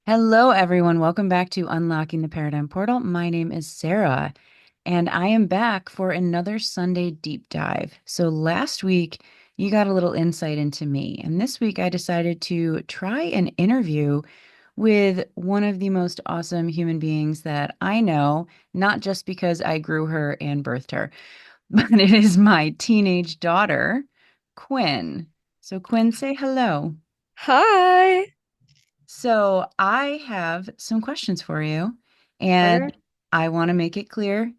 Hello, everyone. Welcome back to Unlocking the Paradigm Portal. My name is Sarah, and I am back for another Sunday deep dive. So, last week, you got a little insight into me, and this week, I decided to try an interview with one of the most awesome human beings that I know, not just because I grew her and birthed her, but it is my teenage daughter, Quinn. So, Quinn, say hello. Hi. So I have some questions for you, and Okay. I want to make it clear.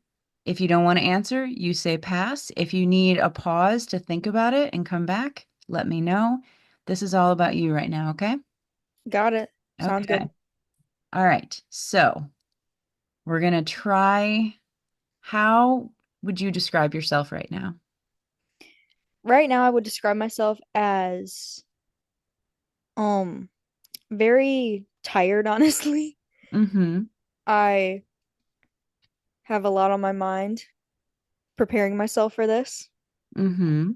If you don't want to answer, you say pass. If you need a pause to think about it and come back, let me know. This is all about you right now, okay? Got it. Sounds Okay. good. All right. So we're gonna try. How would you describe yourself right now? Right now, I would describe myself as um very tired, honestly. Mm-hmm. I have a lot on my mind preparing myself for this. Mm-hmm.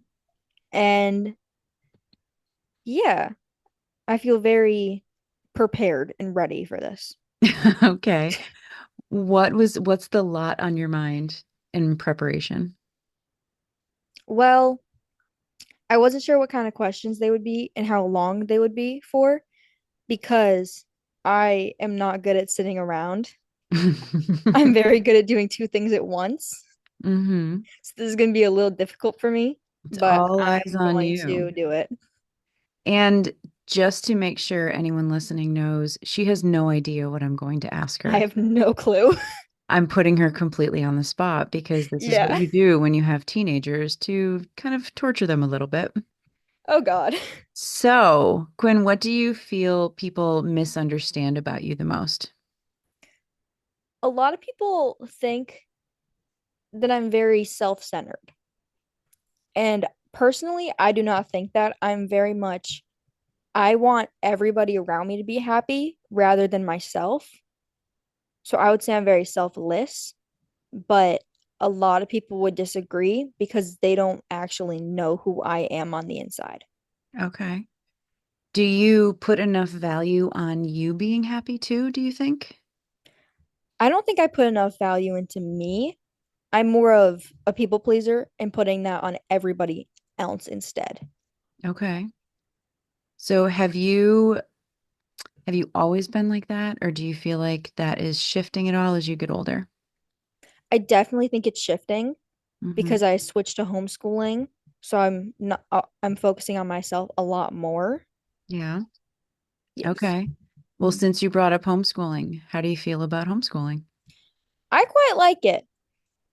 And yeah, I feel very prepared and ready for this. Okay. What's the lot on your mind in preparation? Well, I wasn't sure what kind of questions they would be and how long they would be for because I am not good at sitting around. I'm very good at doing two things at once. Mm-hmm. So this is going to be a little difficult for me, It's but all eyes I'm on going you. to do it. And just to make sure anyone listening knows, she has no idea what I'm going to ask I her. have no clue. I'm putting her completely on the spot because this is what Yeah. you do when you have teenagers to kind of torture them a little bit. Oh God. So, Quinn, what do you feel people misunderstand about you the most? A lot of people think that I'm very self-centered. And personally, I do not think that. I want everybody around me to be happy rather than myself. So I would say I'm very selfless, but a lot of people would disagree because they don't actually know who I am on the inside. Okay. Do you put enough value on you being happy too, do you think? I don't think I put enough value into me. I'm more of a people pleaser and putting that on everybody else instead. Okay. So have you always been like that, or do you feel like that is shifting at all as you get older? I definitely think it's shifting Hmm. because I switched to homeschooling, so I'm focusing on myself a lot more. Yeah. Yes. Okay. Well, since you brought up homeschooling, how do you feel about homeschooling? I quite like it.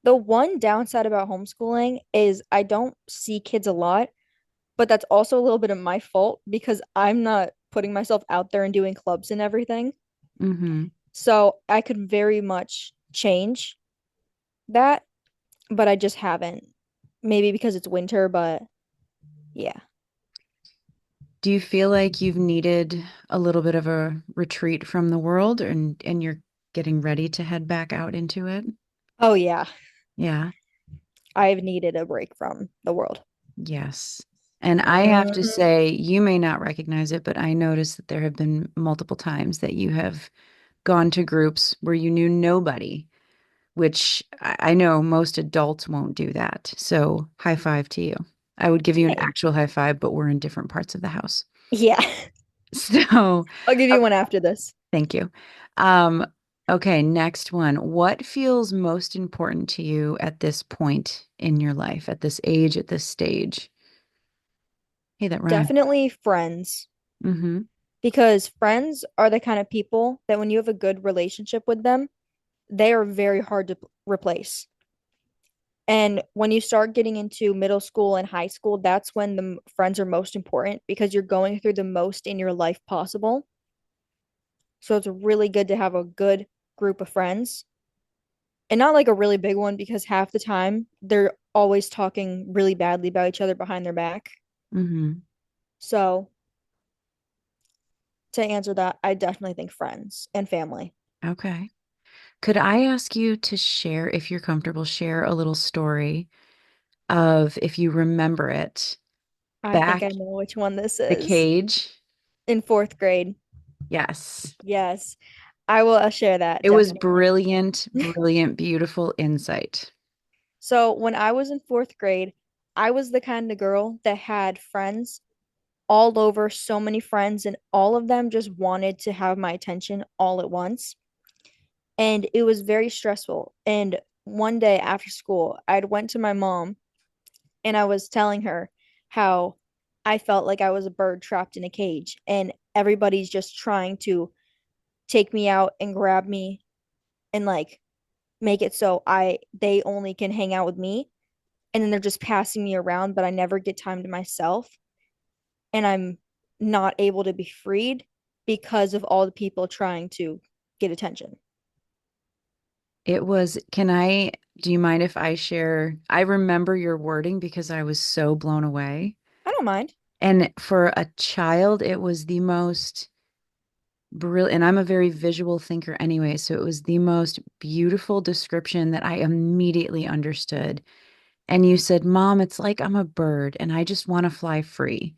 The one downside about homeschooling is I don't see kids a lot, but that's also a little bit of my fault because I'm not putting myself out there and doing clubs and everything. Hmm. So I could very much change that, but I just haven't. Maybe because it's winter, but yeah. Do you feel like you've needed a little bit of a retreat from the world and you're getting ready to head back out into it? Oh yeah. Yeah. I've needed a break from the world. Yes. And I have to Mhm. say, you may not recognize it, but I noticed that there have been multiple times that you have gone to groups where you knew nobody, which I know most adults won't do that. So, high five to you. I would give you an Hey. actual high five, but we're in different parts of the house. Yeah. So, I'll give you okay, one after this. thank you. Um, okay, next one. What feels most important to you at this point in your life, at this age, at this stage? Hey, that rhyme. Definitely friends, Mm-hmm. because friends are the kind of people that when you have a good relationship with them, they are very hard to replace. And when you start getting into middle school and high school, that's when the friends are most important because you're going through the most in your life possible. So it's really good to have a good group of friends and not like a really big one because half the time they're always talking really badly about each other behind their back. Mm-hmm. So to answer that, I definitely think friends and family. Okay. Could I ask you to share, if you're comfortable, share a little story of, if you remember it, I think back I know which one this the is. cage? In fourth grade. Yes. Yes, I will share that It was definitely. brilliant, brilliant, beautiful insight. So when I was in fourth grade, I was the kind of girl that had friends all over, so many friends, and all of them just wanted to have my attention all at once. And it was very stressful. And one day after school, I'd went to my mom and I was telling her how I felt like I was a bird trapped in a cage and everybody's just trying to take me out and grab me and like make it so I they only can hang out with me, and then they're just passing me around but I never get time to myself, and I'm not able to be freed because of all the people trying to get attention. It was, do you mind if I share? I remember your wording because I was so blown away. I don't mind. And for a child, it was the most brilliant. And I'm a very visual thinker anyway. So it was the most beautiful description that I immediately understood. And you said, Mom, it's like I'm a bird and I just want to fly free.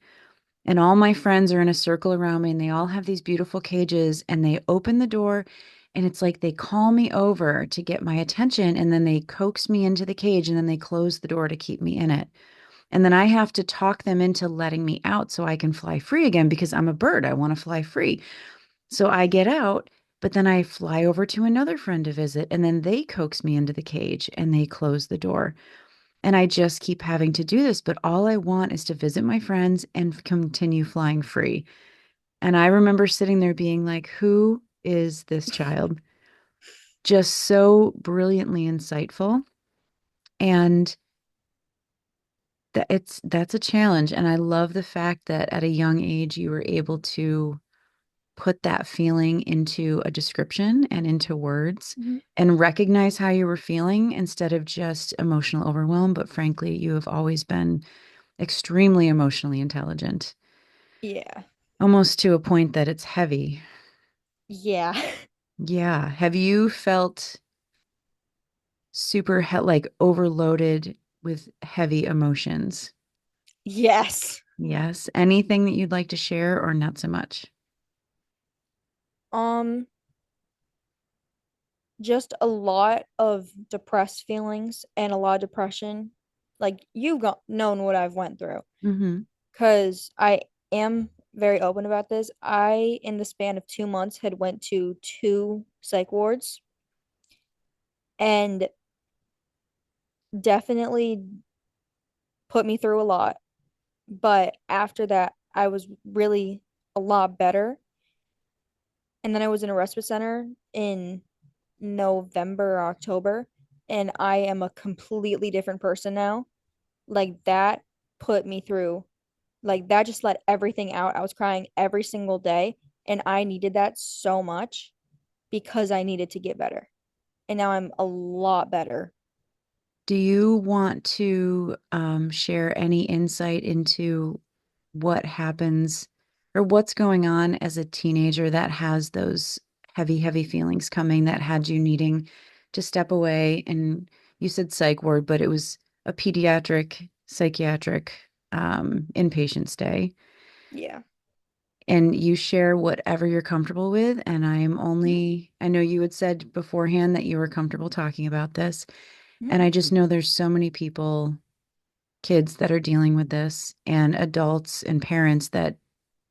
And all my friends are in a circle around me and they all have these beautiful cages and they open the door and it's like they call me over to get my attention and then they coax me into the cage and then they close the door to keep me in it. And then I have to talk them into letting me out so I can fly free again because I'm a bird. I want to fly free. So I get out, but then I fly over to another friend to visit and then they coax me into the cage and they close the door. And I just keep having to do this, but all I want is to visit my friends and continue flying free. And I remember sitting there being like, who is this child? Just so brilliantly insightful. And that's a challenge. And I love the fact that at a young age you were able to put that feeling into a description and into words Mhm. and recognize how you were feeling instead of just emotional overwhelm. But frankly, you have always been extremely emotionally intelligent, Yeah. almost to a point that it's heavy. Yeah. Yeah. Have you felt like overloaded with heavy emotions? Yes. Yes. Anything that you'd like to share or not so much? Um, just a lot of depressed feelings and a lot of depression. Like you've got known what I've went through. Hmm. Because I am very open about this. I, in the span of 2 months, had went to two psych wards and definitely put me through a lot. But after that, I was really a lot better. And then I was in a respite center in November or October, and I am a completely different person now. Like that put me through, like that just let everything out. I was crying every single day, and I needed that so much because I needed to get better. And now I'm a lot better. Do you want to share any insight into what happens or what's going on as a teenager that has those heavy, heavy feelings coming that had you needing to step away? And you said psych ward, but it was a pediatric psychiatric inpatient stay. Yeah. And you share whatever you're comfortable with. And Mhm. I know you had said beforehand that you were comfortable talking about this. Mhm. And I just know there's so many people, kids that are dealing with this, and adults and parents that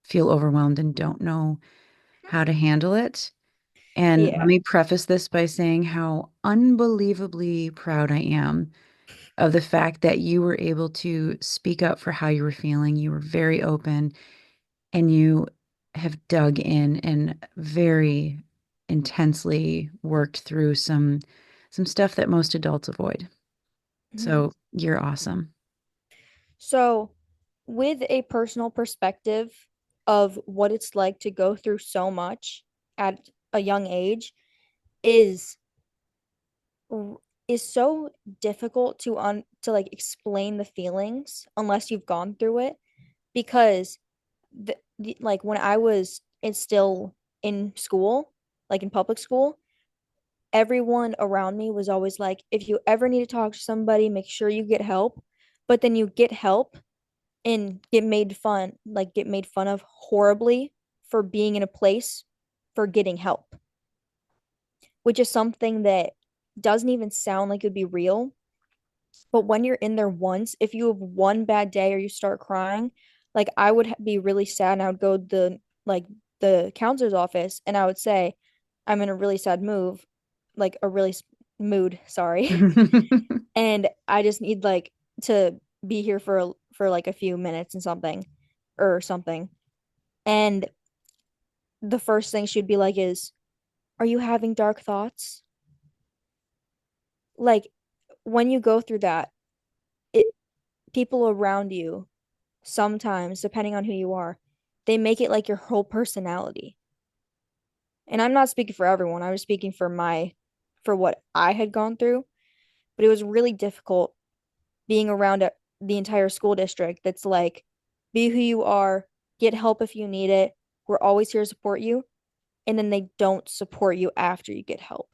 feel overwhelmed and don't know how to handle it. And let Yeah. me preface this by saying how unbelievably proud I am of the fact that you were able to speak up for how you were feeling. You were very open and you have dug in and very intensely worked through some stuff that most adults avoid. Mhm. So you're awesome. So, with a personal perspective of what it's like to go through so much at a young age is is so difficult to like explain the feelings unless you've gone through it, because like when I was still in school, like in public school, everyone around me was always like, if you ever need to talk to somebody, make sure you get help. But then you get help and get made fun of horribly for being in a place for getting help, which is something that doesn't even sound like it would be real. But when you're in there once, if you have one bad day or you start crying, like I would be really sad and I would go to the counselor's office and I would say, I'm in a really sad like a really mood, sorry. And I just need like to be here for like a few minutes and something or something. And the first thing she'd be like is, "Are you having dark thoughts?" Like when you go through that, it people around you sometimes, depending on who you are, they make it like your whole personality. And I'm not speaking for everyone. I was speaking for what I had gone through, but it was really difficult being around the entire school district that's like, be who you are, get help if you need it. We're always here to support you. And then they don't support you after you get help.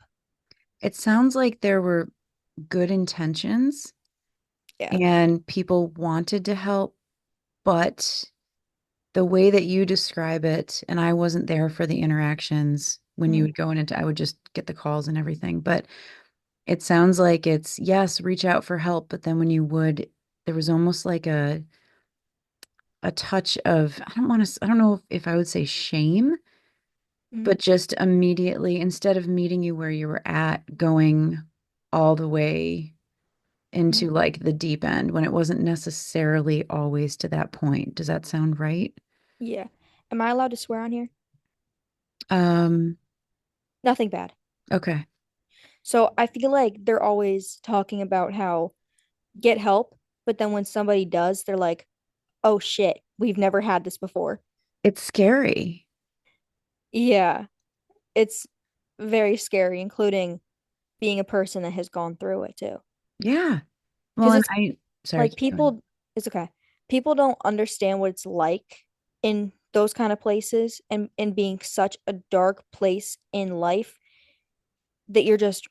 It sounds like there were good intentions Yeah. and people wanted to help, but the way that you describe it, and I wasn't there for the interactions when you Mm, would go in, I would just get the calls and everything, but it sounds like it's yes, reach out for help, but then when you would, there was almost like a touch of, I don't know if I would say shame, mm, but just immediately, instead of meeting you where you were at, going all the way mm. into like the deep end when it wasn't necessarily always to that point. Does that sound right? Yeah. Am I allowed to swear on here? Um, Nothing bad. okay. So I feel like they're always talking about how get help, but then when somebody does, they're like, oh shit, we've never had this before. It's scary. Yeah, it's very scary, including being a person that has gone through it too. Yeah. Well, Because and it's I, sorry, like keep going. it's okay. People don't understand what it's like in those kind of places and being such a dark place in life that you're just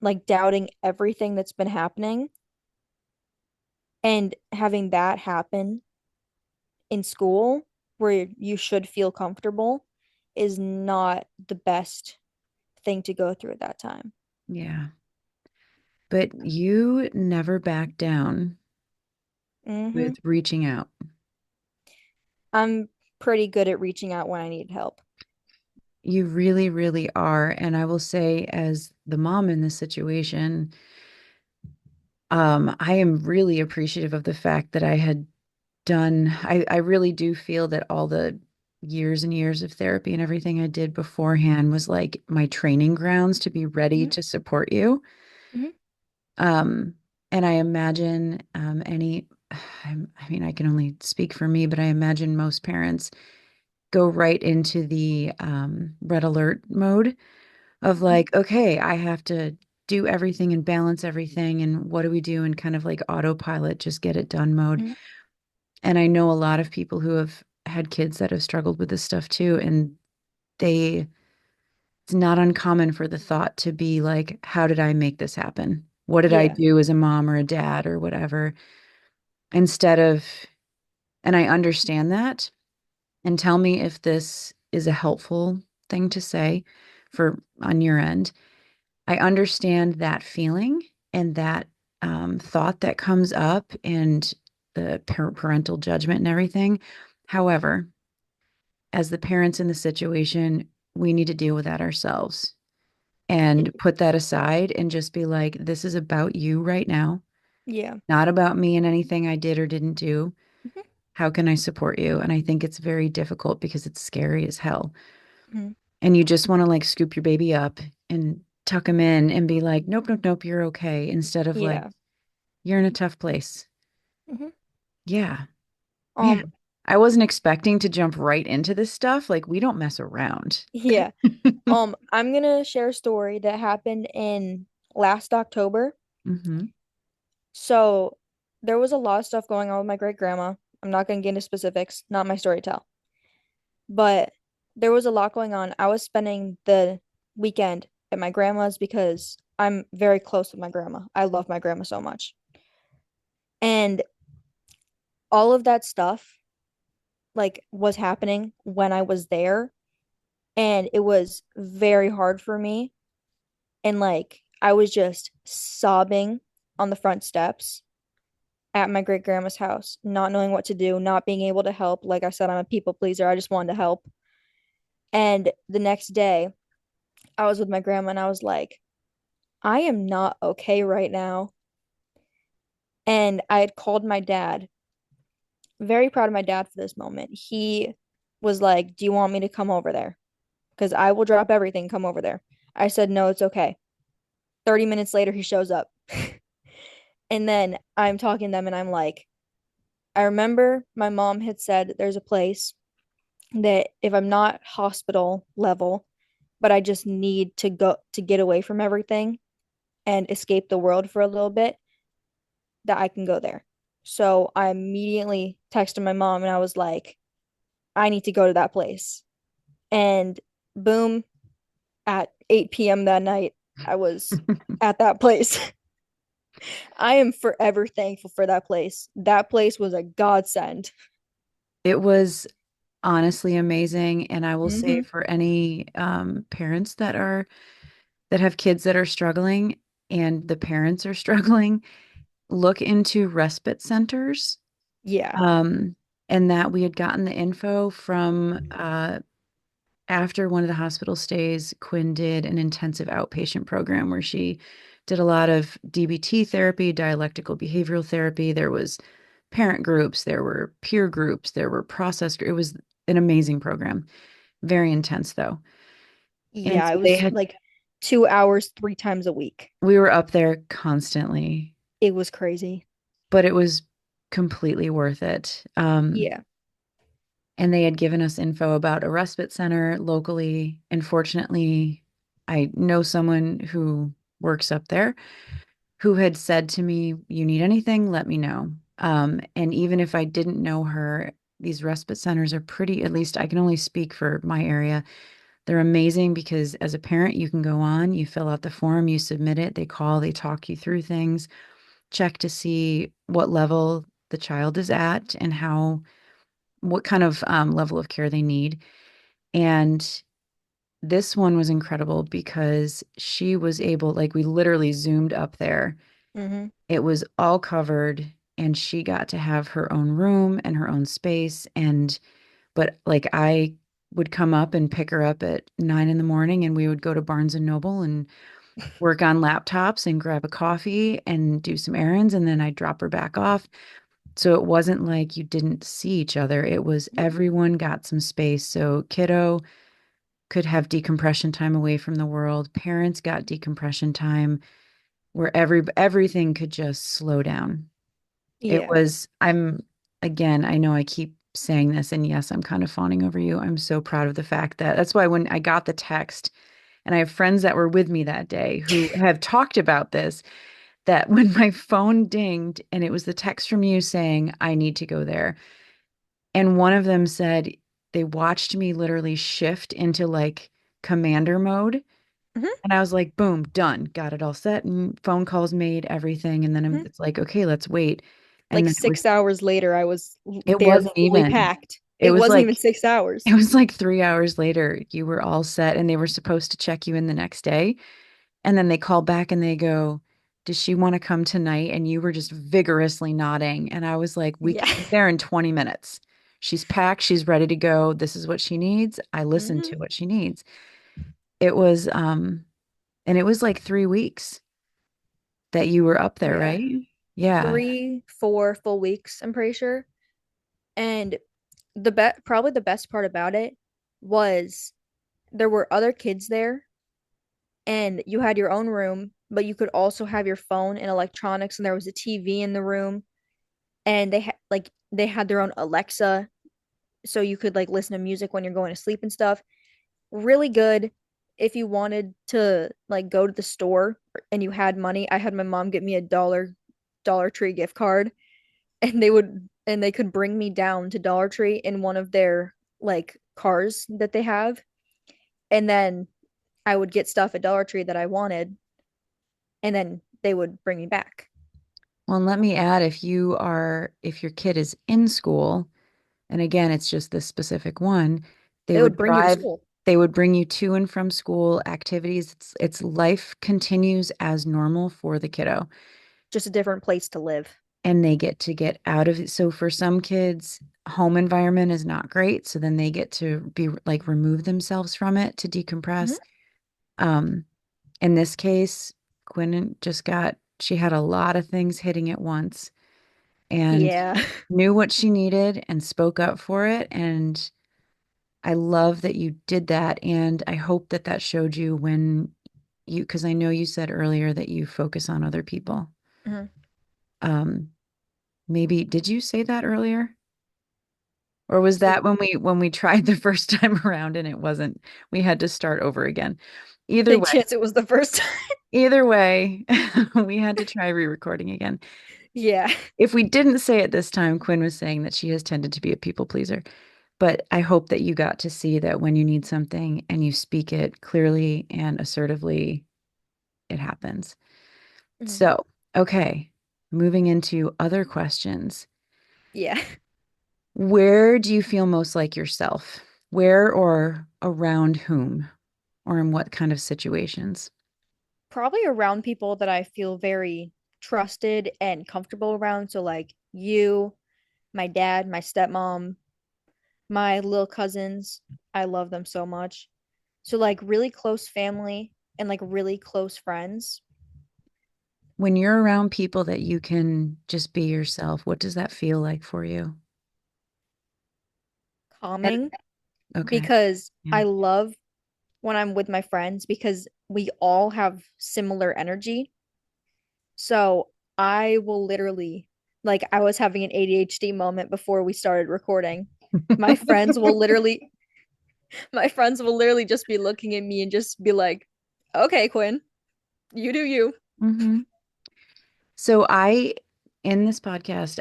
like doubting everything that's been happening and having that happen in school where you should feel comfortable is not the best thing to go through at that time. Yeah. But you never back down Hmm. with reaching out. I'm pretty good at reaching out when I need help. You really, really are. And I will say, as the mom in this situation, I am really appreciative of the fact that I had done, I really do feel that all the years and years of therapy and everything I did beforehand was like my training grounds to be ready Hmm. to support you. Hmm. Um, and I imagine I mean, I can only speak for me, but I imagine most parents go right into the red alert mode of Hmm. like, okay, I have to do everything and balance everything. And what do we do? And kind of like autopilot, just get it done mode. Hmm. And I know a lot of people who have had kids that have struggled with this stuff too. And they, it's not uncommon for the thought to be like, how did I make this happen? What did I Yeah. do as a mom or a dad or whatever? Instead of, and I understand that. And tell me if this is a helpful thing to say for on your end. I understand that feeling and that thought that comes up and the parental judgment and everything. However, as the parents in the situation, we need to deal with that ourselves and put that aside and just be like, this is about you right now, Yeah. not about me and anything I did or didn't do. Hmm. How can I support you? And I think it's very difficult because it's scary as hell. Hmm. And you just want to like scoop your baby up and tuck him in and be like, nope, nope, nope, you're okay. Instead of like, Yeah. you're in a tough place. Hmm. Yeah, Um, man. I wasn't expecting to jump right into this stuff. Like, we don't mess around. yeah. I'm gonna share a story that happened in last October. Hmm. So there was a lot of stuff going on with my great grandma. I'm not gonna get into specifics, not my story to tell. But there was a lot going on. I was spending the weekend at my grandma's because I'm very close with my grandma. I love my grandma so much. And all of that stuff like was happening when I was there and it was very hard for me. And like I was just sobbing on the front steps at my great grandma's house, not knowing what to do, not being able to help. Like I said, I'm a people pleaser. I just wanted to help. And the next day, I was with my grandma and I was like, I am not okay right now. And I had called my dad. Very proud of my dad for this moment. He was like, do you want me to come over there? Because I will drop everything, come over there. I said, no, it's okay. 30 minutes later, he shows up. And then I'm talking to them and I'm like, I remember my mom had said there's a place that if I'm not hospital level, but I just need to go to get away from everything and escape the world for a little bit, that I can go there. So I immediately texted my mom and I was like, I need to go to that place. And boom, at 8 p.m. that night, I was at that place. I am forever thankful for that place. That place was a godsend. It was honestly amazing. And I will say Mm-hmm. for any parents that have kids that are struggling and the parents are struggling, look into respite centers. Yeah. Um, and that we had gotten the info from after one of the hospital stays, Quinn did an intensive outpatient program where she did a lot of DBT therapy, dialectical behavioral therapy. There was parent groups, there were peer groups, there were it was an amazing program. Very intense though. And Yeah, so it they was had like 2 hours, 3 times a week. we were up there constantly, It was crazy. but it was completely worth it. Yeah. And they had given us info about a respite center locally. And fortunately, I know someone who works up there who had said to me, "You need anything, let me know." And even if I didn't know her, these respite centers are pretty, at least I can only speak for my area. They're amazing because as a parent, you can go on, you fill out the form, you submit it, they call, they talk you through things, check to see what level the child is at and what kind of level of care they need. And this one was incredible because she was able, like, we literally zoomed up there. Mm-hmm. It was all covered, and she got to have her own room and her own space. But like, I would come up and pick her up at 9 in the morning, and we would go to Barnes and Noble and work on laptops and grab a coffee and do some errands. And then I'd drop her back off. So it wasn't like you didn't see each other. It was everyone got some space. So kiddo could have decompression time away from the world. Parents got decompression time where everything could just slow down. It Yeah. was, again, I know I keep saying this, and yes, I'm kind of fawning over you. I'm so proud of the fact that that's why when I got the text, and I have friends that were with me that day who have talked about this, that when my phone dinged and it was the text from you saying, I need to go there. And one of them said they watched me literally shift into like commander mode. Mm-hmm. And I was like, boom, done. Got it all set. And phone calls made, everything. And then Mm-hmm. it's like, okay, let's wait. And Like then 6 hours later, I was it there wasn't fully even, packed. it It was wasn't even like, 6 hours. it was like 3 hours later, you were all set and they were supposed to check you in the next day. And then they call back and they go, does she want to come tonight? And you were just vigorously nodding. And I was like, we Yeah. can be there in 20 minutes. She's packed. She's ready to go. This is what she needs. I listened Mm-hmm. to what she needs. It was, and it was like 3 weeks that you were up there, Yeah. right? Yeah. 3, 4 full weeks, I'm pretty sure. And probably the best part about it was there were other kids there and you had your own room, but you could also have your phone and electronics, and there was a TV in the room, and they had their own Alexa, so you could like listen to music when you're going to sleep and stuff. Really good if you wanted to like go to the store and you had money. I had my mom get me a Dollar Tree gift card, and they could bring me down to Dollar Tree in one of their like cars that they have, and then I would get stuff at Dollar Tree that I wanted, and then they would bring me back. Well, and let me add, if your kid is in school, and again, it's just this specific one, they They would would bring you to drive, school. They would bring you to and from school activities. It's life continues as normal for the kiddo, Just a different place to live. and they get out of it. So for some kids, home environment is not great. So then they get to be like remove themselves from it to decompress. Mhm. Um, in this case, Quinn just she had a lot of things hitting at once and Yeah. knew what she needed and spoke up for it. And I love that you did that. And I hope that that showed you when because I know you said earlier that you focus on other people. Mhm. Um, maybe, did you say that earlier? Or was Say that when we tried the first time around and it wasn't, we had to start over again. Either big way, chance it was the first time. either way, we had to try re-recording again. Yeah. If we didn't say it this time, Quinn was saying that she has tended to be a people pleaser. But I hope that you got to see that when you need something and you speak it clearly and assertively, it happens. Mhm. So, okay, moving into other questions. Yeah. Where do you feel most like yourself? Where or around whom? Or in what kind of situations? Probably around people that I feel very trusted and comfortable around. So like you, my dad, my stepmom, my little cousins. I love them so much. So like really close family and like really close friends. When you're around people that you can just be yourself, what does that feel like for you? And- Calming Okay. because Yeah. I love when I'm with my friends because we all have similar energy. So I will literally, like, I was having an ADHD moment before we started recording. My friends will literally, my friends will literally just be looking at me and just be like, okay, Quinn, you do you. hmm So in this podcast,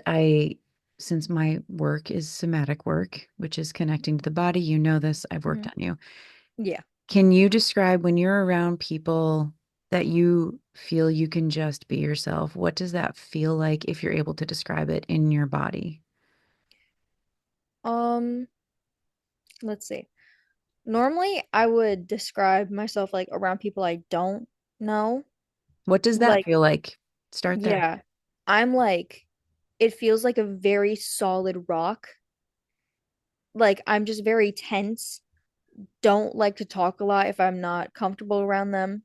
since my work is somatic work, which is connecting to the body, you know this, I've worked Mhm. on you. Yeah. Can you describe when you're around people that you feel you can just be yourself? What does that feel like if you're able to describe it in your body? Um, let's see. Normally, I would describe myself like around people I don't know. What does that Like, feel like? Start there. yeah, I'm like, it feels like a very solid rock. Like, I'm just very tense, don't like to talk a lot if I'm not comfortable around them.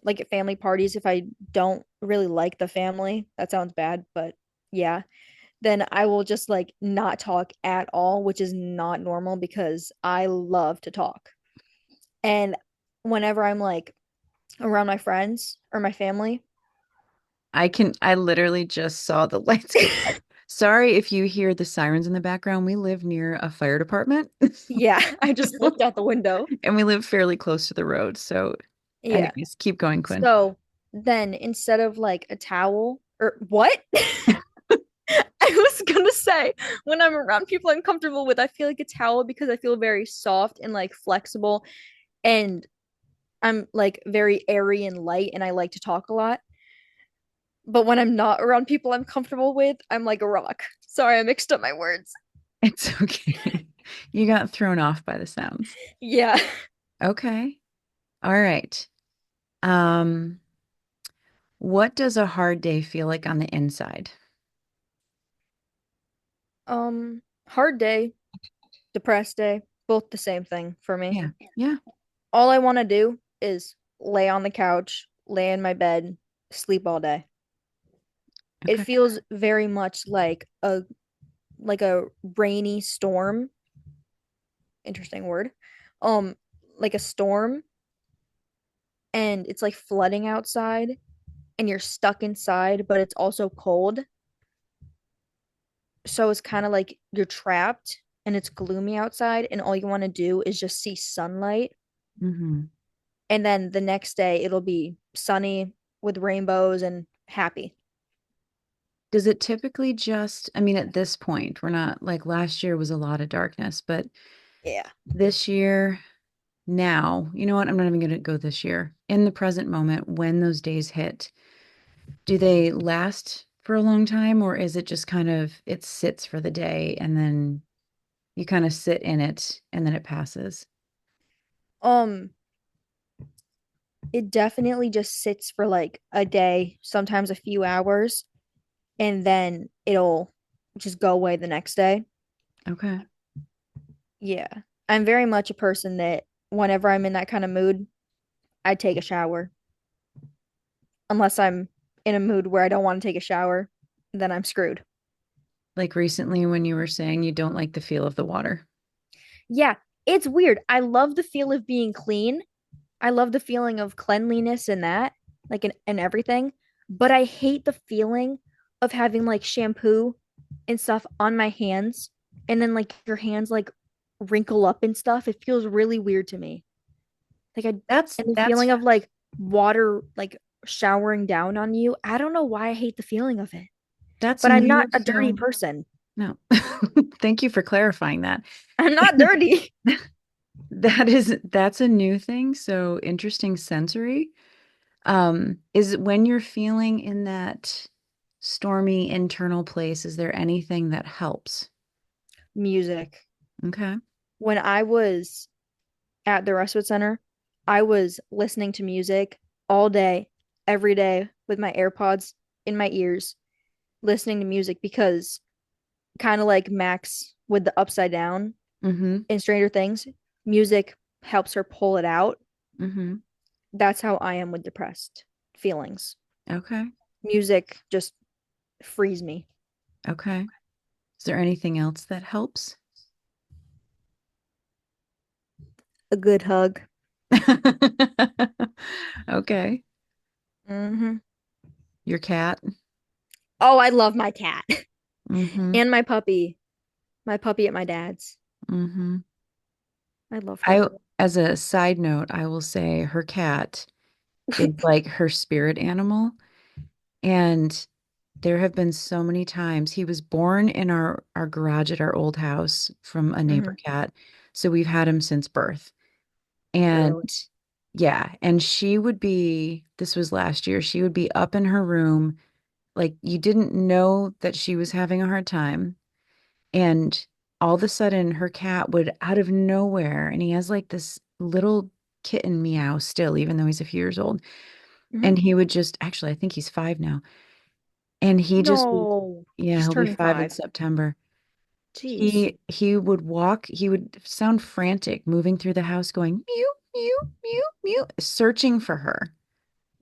Like at family parties, if I don't really like the family, that sounds bad, but yeah, then I will just like not talk at all, which is not normal because I love to talk. And whenever I'm like around my friends or my family, I literally just saw the lights go by. Sorry if you hear the sirens in the background. We live near a fire department yeah, I just looked out the window. and we live fairly close to the road. So, Yeah. anyways, keep going, Quinn. So then instead of like a towel or what? I was gonna say when I'm around people I'm comfortable with, I feel like a towel because I feel very soft and like flexible and I'm like very airy and light and I like to talk a lot. But when I'm not around people I'm comfortable with, I'm like a rock. Sorry, I mixed up my words. It's okay. You got thrown off by the sounds. Yeah. Okay. All right. Um, what does a hard day feel like on the inside? Hard day, depressed day, both the same thing for me. Yeah. Yeah. All I want to do is lay on the couch, lay in my bed, sleep all day. It Okay. feels very much like a rainy storm. Interesting word. Um, like a storm, and it's like flooding outside, and you're stuck inside, but it's also cold. So it's kind of like you're trapped, and it's gloomy outside, and all you want to do is just see sunlight. hmm And then the next day, it'll be sunny with rainbows and happy. Does it typically just, I mean, at this point, we're not like last year was a lot of darkness, but Yeah. this year, now, you know what? I'm not even going to go this year. In the present moment, when those days hit, do they last for a long time or is it just kind of, it sits for the day and then you kind of sit in it and then it passes? Um, it definitely just sits for like a day, sometimes a few hours, and then it'll just go away the next day. Okay. Yeah. I'm very much a person that whenever I'm in that kind of mood, I take a shower. Unless I'm in a mood where I don't want to take a shower, then I'm screwed. Like recently when you were saying you don't like the feel of the water. Yeah, it's weird. I love the feel of being clean. I love the feeling of cleanliness and that, like and everything. But I hate the feeling of having like shampoo and stuff on my hands and then like your hands like wrinkle up and stuff. It feels really weird to me. Like I That's and the that's feeling of like water like showering down on you. I don't know why I hate the feeling of it. that's But I'm not new. a dirty So person. no. Thank you for clarifying that. I'm not dirty. That's a new thing. So interesting sensory. Is when you're feeling in that stormy internal place, is there anything that helps? Music. Okay. When I was at the respite center, I was listening to music all day, every day with my AirPods in my ears, listening to music because kind of like Max with the upside down Mm-hmm. in Stranger Things, music helps her pull it out. Mm-hmm. That's how I am with depressed feelings. Okay. Music just frees me. Okay. Is there anything else that helps? A good hug. Okay. Mm-hmm. Your cat? Oh, I love my cat Mm-hmm. and my puppy. My puppy at my dad's. Mm-hmm. I love I, her. as a side note, I will say her cat is like her spirit animal. And there have been so many times he was born in our garage at our old house from a neighbor Hmm. cat. So we've had him since birth. And Really? yeah, and she would be, this was last year, she would be up in her room, like you didn't know that she was having a hard time. And all of a sudden her cat would out of nowhere, and he has like this little kitten meow still, even though he's a few years old. Hmm. And he would just, actually, I think he's 5 now. And he just, No, yeah, he's he'll be turning 5 in 5. September. Jeez. He would walk, he would sound frantic, moving through the house, going mew, mew, mew, mew, searching for her.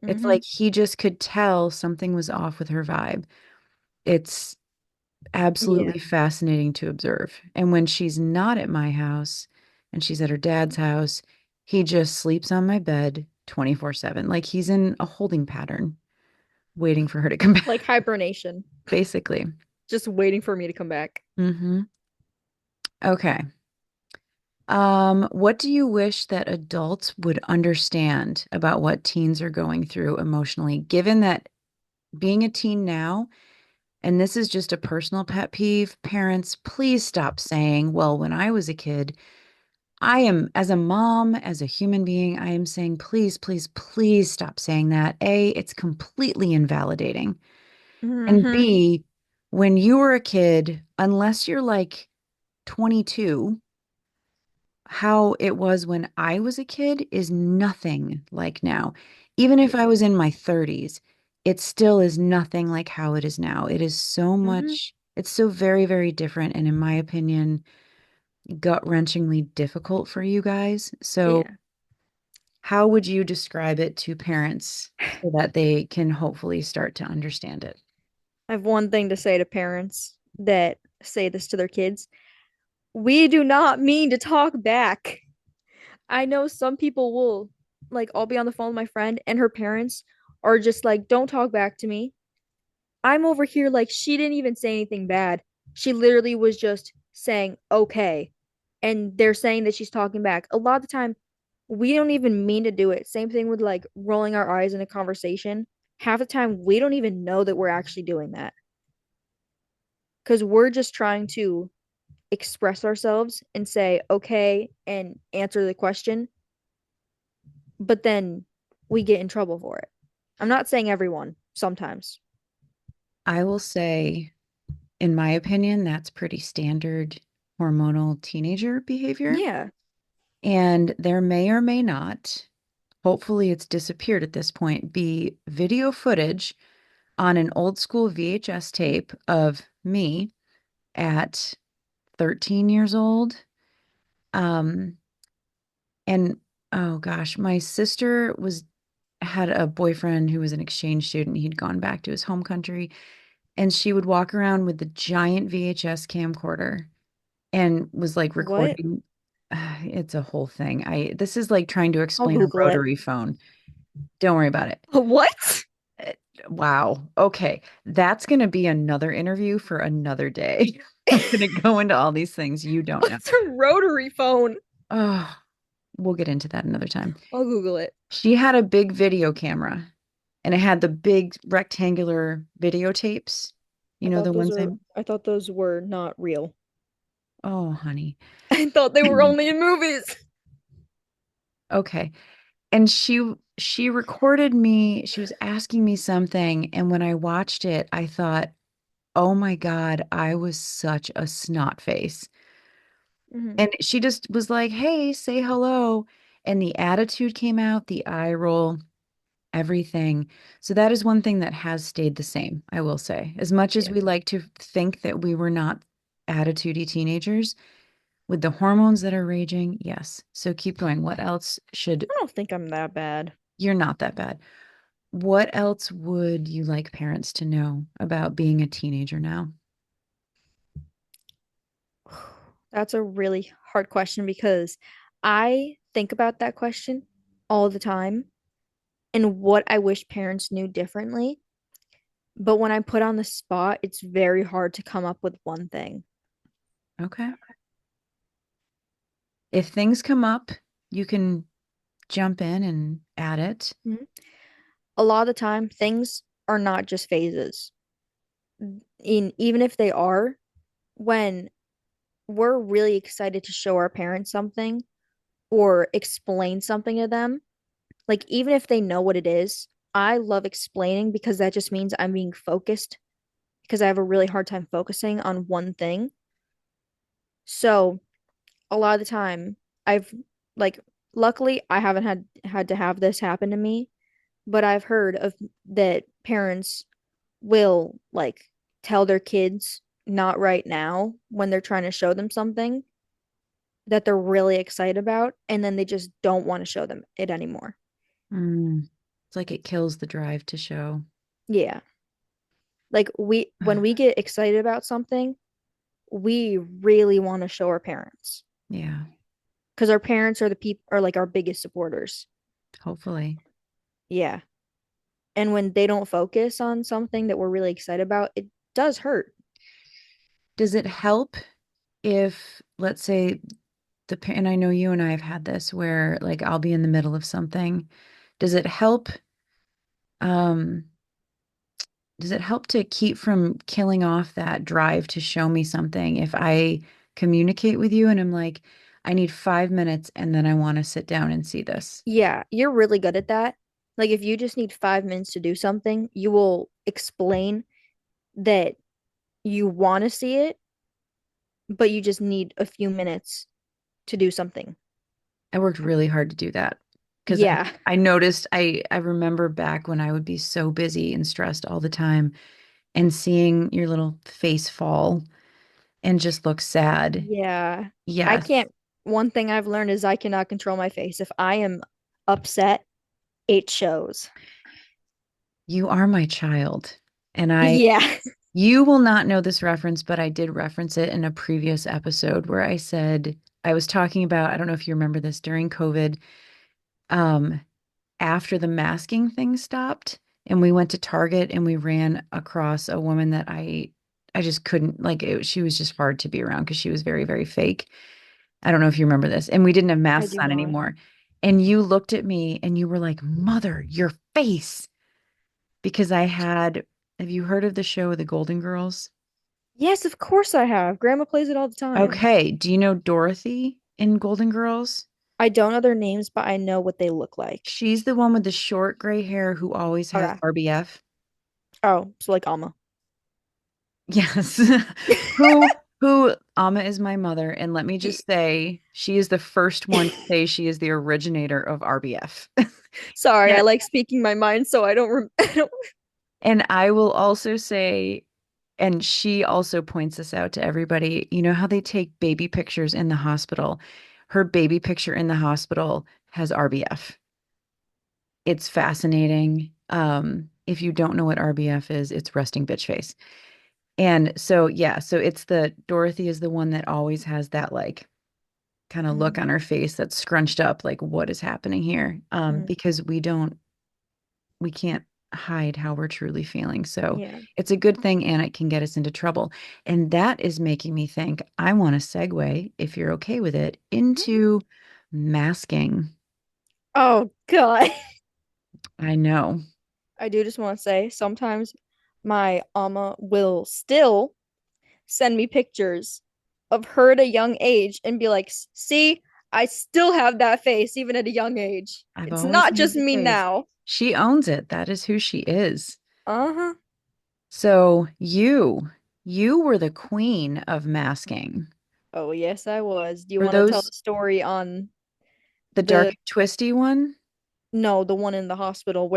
It's Hmm. like he just could tell something was off with her vibe. It's Yeah. absolutely fascinating to observe. And when she's not at my house and she's at her dad's house, he just sleeps on my bed 24/7. Like he's in a holding pattern, waiting for her to come back, Like hibernation, basically. just waiting for me to come back. Hmm. Okay. What do you wish that adults would understand about what teens are going through emotionally, given that being a teen now, and this is just a personal pet peeve, parents, please stop saying, well, when I was a kid, I am, as a mom, as a human being, I am saying, please, please, please stop saying that. A, it's completely invalidating. And Hmm. B, when you were a kid, unless you're like 22, how it was when I was a kid is nothing like now. Even if I Yeah. was in my 30s, it still is nothing like how it is now. It is so Hmm. much, it's so very, very different. And in my opinion, gut-wrenchingly difficult for you guys. So, Yeah. how would you describe it to parents so that they can hopefully start to understand it? I have one thing to say to parents that say this to their kids. We do not mean to talk back. I know some people will, like, I'll be on the phone with my friend, and her parents are just like, don't talk back to me. I'm over here like she didn't even say anything bad. She literally was just saying okay. And they're saying that she's talking back. A lot of the time, we don't even mean to do it. Same thing with like rolling our eyes in a conversation. Half the time, we don't even know that we're actually doing that because we're just trying to express ourselves and say okay and answer the question, but then we get in trouble for it. I'm not saying everyone, sometimes. I will say, in my opinion, that's pretty standard hormonal teenager behavior. Yeah. And there may or may not, hopefully it's disappeared at this point, be video footage on an old school VHS tape of me at 13 years old. Um, and oh gosh, my sister was had a boyfriend who was an exchange student. He'd gone back to his home country, and she would walk around with the giant VHS camcorder and was like What? recording. It's a whole thing. This is like trying to I'll explain a Google it. rotary phone. Don't worry about it. What? Uh, Wow. Okay. That's going to be another interview for another day. I'm going to go into all these things you don't know. What's a rotary phone? Oh, we'll get into that another time. I'll Google it. She had a big video camera and it had the big rectangular videotapes. You know, the ones I, I thought those were not real. oh, honey. I thought they were only in movies. Okay. And she recorded me. She was asking me something, and when I watched it, I thought, "Oh my God, I was such a snot face." Hmm. And she just was like, "Hey, say hello." And the attitude came out, the eye roll, everything. So that is one thing that has stayed the same, I will say. As much as Yeah. we like to think that we were not attitudey teenagers with the hormones that are raging, yes. So keep going. What else should, I don't think I'm that bad. you're not that bad. What else would you like parents to know about being a teenager now? That's a really hard question because I think about that question all the time and what I wish parents knew differently. But when I'm put on the spot, it's very hard to come up with one thing. Okay. If things come up, you can jump in and add it. Mhm. A lot of the time, things are not just phases. Even if they are, when we're really excited to show our parents something or explain something to them, like even if they know what it is, I love explaining because that just means I'm being focused because I have a really hard time focusing on one thing. So a lot of the time I've like luckily I haven't had to have this happen to me, but I've heard of that parents will like tell their kids not right now when they're trying to show them something that they're really excited about and then they just don't want to show them it anymore. Mm. It's like it kills the drive to show. Yeah. Like when we get excited about something, we really want to show our parents Yeah, because our parents are the people are like our biggest supporters. hopefully. Yeah. And when they don't focus on something that we're really excited about, it does hurt. Does it help if, let's say, and I know you and I have had this where like I'll be in the middle of something. Does it help um does it help to keep from killing off that drive to show me something if I communicate with you and I'm like, I need 5 minutes and then I want to sit down and see this? Yeah, you're really good at that. Like if you just need 5 minutes to do something, you will explain that you want to see it, but you just need a few minutes to do something. I worked really hard to do that because Yeah. I noticed I remember back when I would be so busy and stressed all the time and seeing your little face fall and just look sad. Yeah. I Yes, can't, one thing I've learned is I cannot control my face. If I am upset, it shows. you are my child. And I Yeah. you will not know this reference, but I did reference it in a previous episode where I said I was talking about, I don't know if you remember this during COVID, um, after the masking thing stopped, and we went to Target and we ran across a woman that I just couldn't like she was just hard to be around because she was very, very fake. I don't know if you remember this. And we didn't have I masks do on not. anymore. And you looked at me and you were like, "Mother, your face." Because have you heard of the show The Golden Girls? Yes, of course I have. Grandma plays it all the time. Okay. Do you know Dorothy in Golden Girls? I don't know their names, but I know what they look like. She's the one with the short gray hair who always has Okay. RBF. Oh, so like Alma. Yes. Who who Amma is my mother, and let me just say, she is the first one to say she is the originator of RBF. Sorry, And I like speaking my mind, so I don't. and I will also say, and she also points this out to everybody, you know how they take baby pictures in the hospital? Her baby picture in the hospital has RBF. It's fascinating. If you don't know what RBF is, it's resting bitch face. And so, yeah, so it's the Dorothy is the one that always has that like kind of look Mm, on her face that's scrunched up, like what is happening here? mm, Because we can't hide how we're truly feeling. So yeah. it's a good thing and it can get us into trouble. And that is making me think I want to segue, if you're okay with it, Mhm. into masking. Oh God. I know. I do just want to say sometimes my Amma will still send me pictures of her at a young age and be like, see, I still have that face even at a young age. I've It's always not had just the me face. now. She owns it. That is who she is. Uh-huh. So you were the queen of masking. Oh, yes, I was. Do you For want to tell those, the story on the dark the and twisty one, no, the one in the hospital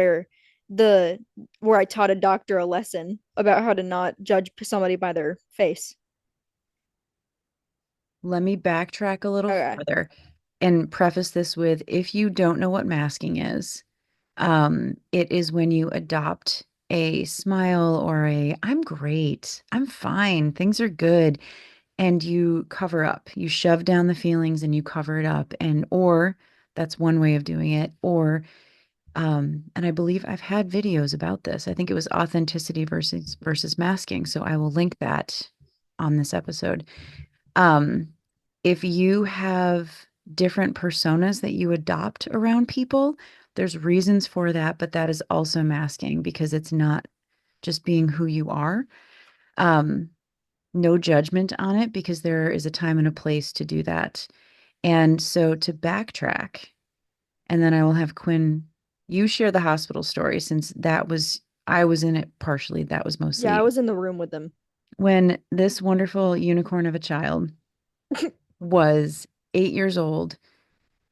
the where I taught a doctor a lesson about how to not judge somebody by their face. let me backtrack a little Okay. further and preface this with if you don't know what masking is, it is when you adopt a smile or a I'm great, I'm fine, things are good, and you cover up. You shove down the feelings and you cover it up. And or that's one way of doing it. Or and I believe I've had videos about this. I think it was authenticity versus masking. So I will link that on this episode. Um, if you have different personas that you adopt around people, there's reasons for that, but that is also masking because it's not just being who you are. Um, no judgment on it because there is a time and a place to do that. And so to backtrack, and then I will have Quinn, you share the hospital story since that was, I was in it partially. That was Yeah, I mostly was in the room with them. when this wonderful unicorn of a child was 8 years old.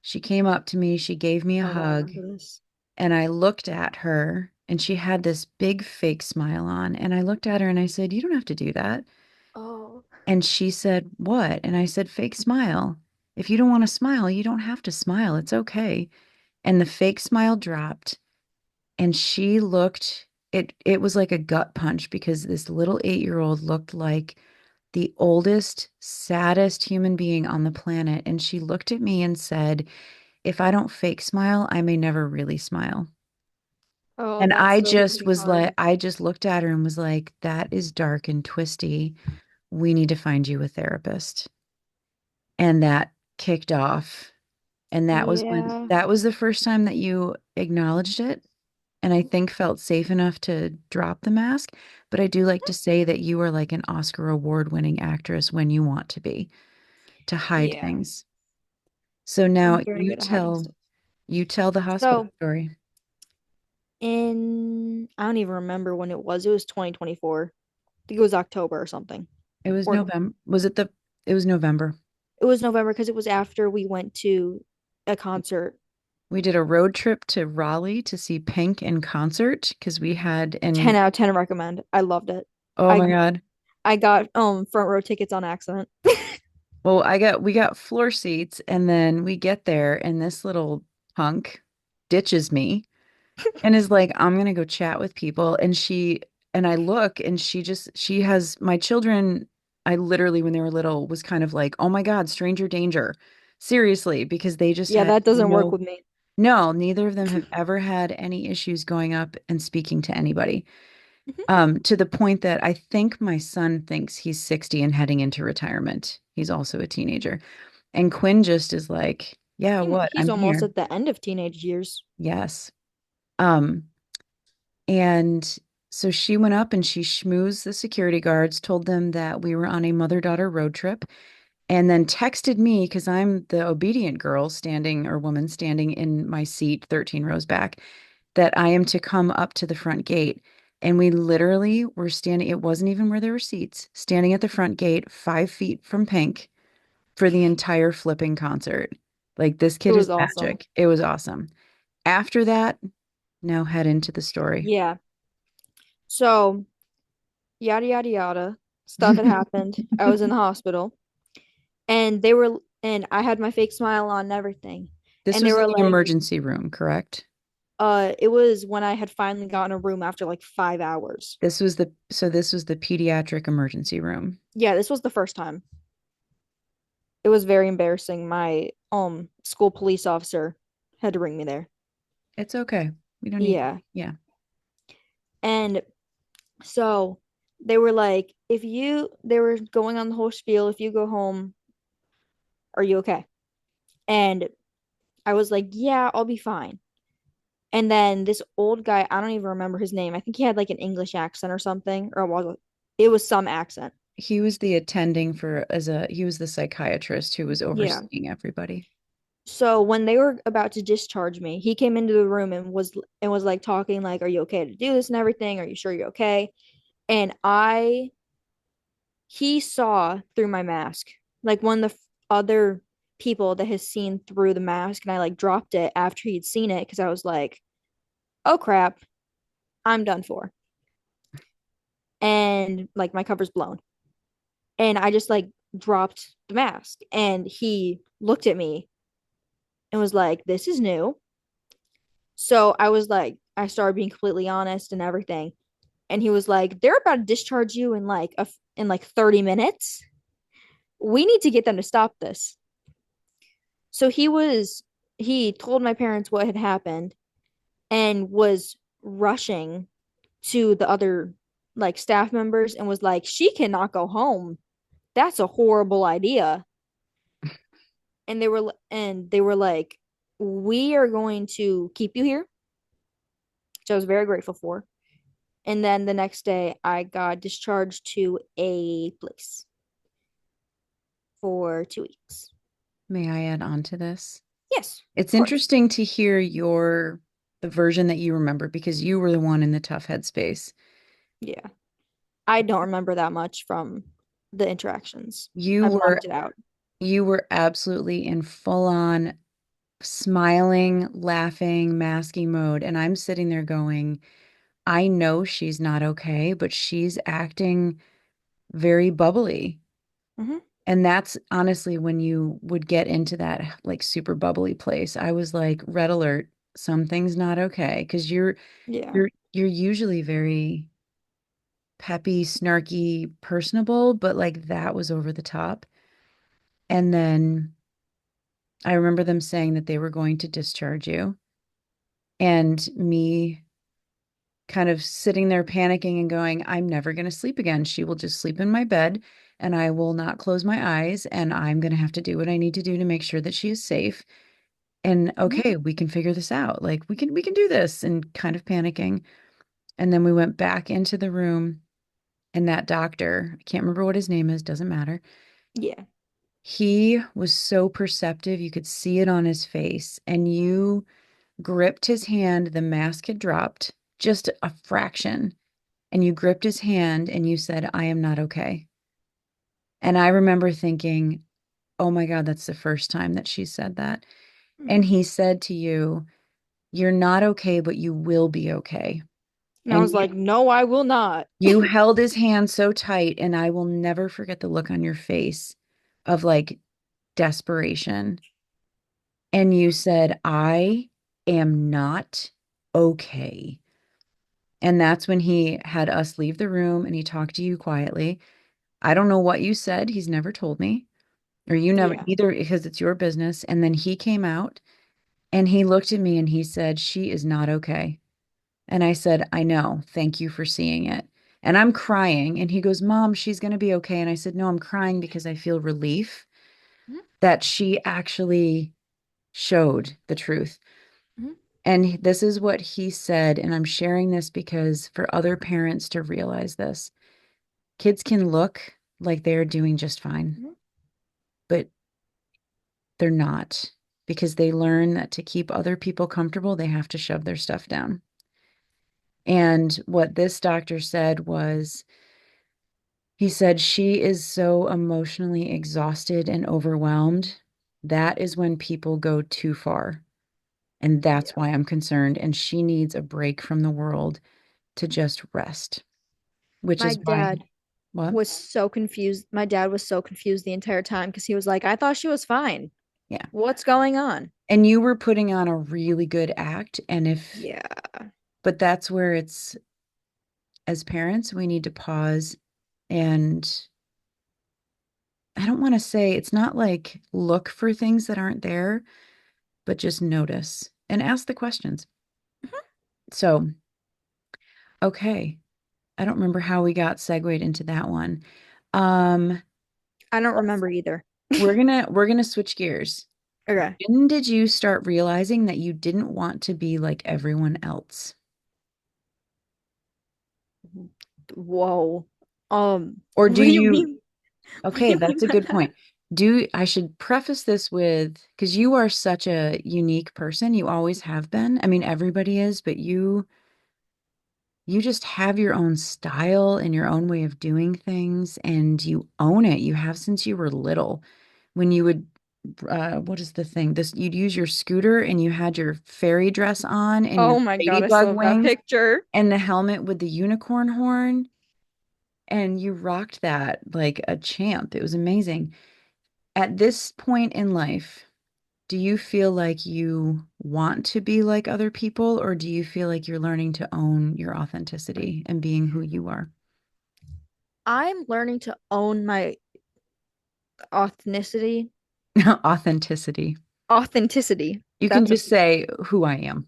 She came up to me, she gave me a Oh, I hug, remember this. and I looked at her and she had this big fake smile on. And I looked at her and I said, "You don't have to do that." Oh. And she said, "What?" And I said, "Fake smile. If you don't want to smile, you don't have to smile. It's okay." And the fake smile dropped and she looked, it was like a gut punch because this little 8-year-old looked like the oldest, saddest human being on the planet. And she looked at me and said, "If I don't fake smile, I may never really smile." Oh, And that's I so just was sweetheart. like, I just looked at her and was like, "That is dark and twisty. We need to find you a therapist." And that kicked off. And Yeah. that was the first time that you acknowledged it. And I think felt safe enough to drop the mask. But I do like to say that you are like an Oscar award winning actress when you want to be, to hide Yeah. things. So now I'm very good at hiding stuff. you tell the hospital So, story. I don't even remember when it was. It was 2024. I think it was October or something. It was Or November. It was November. it was November because it was after we went to a concert. We did a road trip to Raleigh to see Pink in concert because we had 10 and out of 10 recommend. I loved it. oh I my God. I got front row tickets on accident. Well, we got floor seats and then we get there and this little punk ditches me and is like, "I'm gonna go chat with people." And I look and she has my children, I literally, when they were little, was kind of like, "Oh my God, stranger danger." Seriously, because they just Yeah, had that doesn't work no, with me. no, neither of them have ever had any issues going up and speaking to anybody. Mhm. To the point that I think my son thinks he's 60 and heading into retirement. He's also a teenager. And Quinn just is like, "Yeah, what? He's I'm almost here." at the end of teenage years. Yes. Um, And so she went up and she schmoozed the security guards, told them that we were on a mother-daughter road trip, and then texted me because I'm the obedient girl standing or woman standing in my seat 13 rows back, that I am to come up to the front gate. And we literally were standing, it wasn't even where there were seats, standing at the front gate, 5 feet from Pink for the entire flipping concert. Like, this It kid is was awesome. magic. It was awesome. After that, now head into the story. Yeah. So, yada yada yada. Stuff had happened. I was in the hospital and and I had my fake smile on and everything. This And they was in were the like, emergency room, correct? it was when I had finally gotten a room after like 5 hours. This was the pediatric emergency room. Yeah, this was the first time. It was very embarrassing. My school police officer had to bring me there. It's okay. We don't need, Yeah. yeah. And so they were like, they were going on the whole spiel, if you go home, are you okay? And I was like, yeah, I'll be fine. And then this old guy, I don't even remember his name. I think he had like an English accent or something, or it was some accent. He was the attending for he was the psychiatrist who was Yeah. overseeing everybody. So when they were about to discharge me, he came into the room and was like talking like, "Are you okay to do this and everything? Are you sure you're okay?" And I he saw through my mask, like one of the other people that has seen through the mask, and I like dropped it after he'd seen it because I was like, "Oh crap, I'm done for," and like my cover's blown, and I just like dropped the mask, and he looked at me and was like, "This is new." So I was like, I started being completely honest and everything. And he was like, "They're about to discharge you in in like 30 minutes. We need to get them to stop this." So he told my parents what had happened and was rushing to the other like staff members and was like, "She cannot go home. That's a horrible idea." And they were like, "We are going to keep you here," which I was very grateful for. And then the next day, I got discharged to a place for 2 weeks. May I add on to this? Yes, It's of course. interesting to hear the version that you remember because you were the one in the tough headspace. Yeah. I don't remember that much from the interactions. You I were blocked it out. you were absolutely in full on smiling, laughing, masking mode, and I'm sitting there going, I know she's not okay, but she's acting very bubbly. Hmm. And that's honestly when you would get into that like super bubbly place. I was like, red alert, something's not okay. Because Yeah. you're usually very peppy, snarky, personable, but like that was over the top. And then I remember them saying that they were going to discharge you, and me kind of sitting there panicking and going, I'm never going to sleep again. She will just sleep in my bed and I will not close my eyes, and I'm going to have to do what I need to do to make sure that she is safe. And Hmm. okay, we can figure this out. Like we can do this, and kind of panicking. And then we went back into the room, and that doctor, I can't remember what his name is, doesn't matter. Yeah. He was so perceptive, you could see it on his face, and you gripped his hand. The mask had dropped just a fraction, and you gripped his hand and you said, I am not okay. And I remember thinking, oh my God, that's the first time that she said that. Hmm. And he said to you, you're not okay, but you will be okay. And I And was like, "No, I will not." you held his hand so tight, and I will never forget the look on your face of like desperation. And you said, I am not okay. And that's when he had us leave the room and he talked to you quietly. I don't know what you said. He's never told me, or you never Yeah. either, because it's your business. And then he came out and he looked at me and he said, she is not okay. And I said, I know. Thank you for seeing it. And I'm crying. And he goes, Mom, she's going to be okay. And I said, no, I'm crying because I feel relief Hmm. that she actually showed the truth. Hmm. And this is what he said. And I'm sharing this because for other parents to realize this, kids can look like they're doing just fine, Hmm. but they're not, because they learn that to keep other people comfortable, they have to shove their stuff down. And what this doctor said was, he said, she is so emotionally exhausted and overwhelmed. That is when people go too far. And that's Yeah. why I'm concerned. And she needs a break from the world to just rest, which My is why, dad what? was so confused. My dad was so confused the entire time because he was like, I thought she was fine. Yeah. What's going on? And you were putting on a really good act. And if, Yeah. but that's where it's, as parents, we need to pause and I don't want to say it's not like look for things that aren't there, but just notice and ask the questions. So, okay. I don't remember how we got segued into that one. Um, I don't remember either. we're gonna switch gears. Okay. When did you start realizing that you didn't want to be like everyone else? Whoa. Or do What do you you, mean? What do okay, you mean that's a by good that? point. Do I should preface this with, because you are such a unique person. You always have been. I mean, everybody is, but you just have your own style and your own way of doing things, and you own it. You have since you were little. When you would, what is the thing? This, you'd use your scooter and you had your fairy dress on and your Oh my God, I still ladybug have that wings picture. and the helmet with the unicorn horn, and you rocked that like a champ. It was amazing. At this point in life, do you feel like you want to be like other people, or do you feel like you're learning to own your authenticity and being who you are? I'm learning to own my authenticity. Authenticity. Authenticity. You can That's a just say who I am.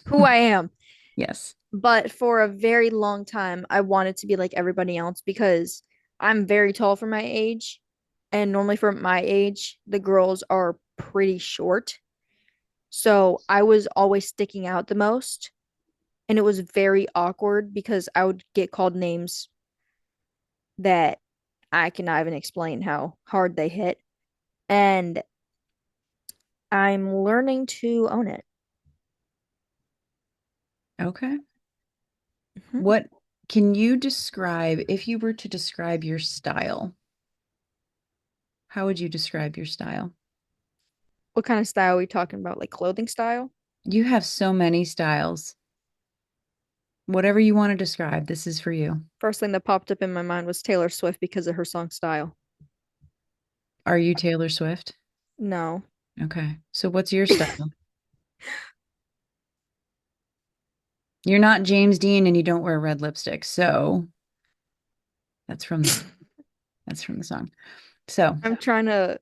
who I am. Yes. But for a very long time, I wanted to be like everybody else because I'm very tall for my age. And normally for my age, the girls are pretty short. So I was always sticking out the most. And it was very awkward because I would get called names that I cannot even explain how hard they hit. And I'm learning to own it. Okay. Mhm. What can you describe, if you were to describe your style, how would you describe your style? What kind of style are we talking about? Like clothing style? You have so many styles. Whatever you want to describe, this is for you. First thing that popped up in my mind was Taylor Swift because of her song style. Are you Taylor Swift? No. Okay. So what's your style? You're not James Dean and you don't wear red lipstick. So that's from the that's from the song. So, I'm trying to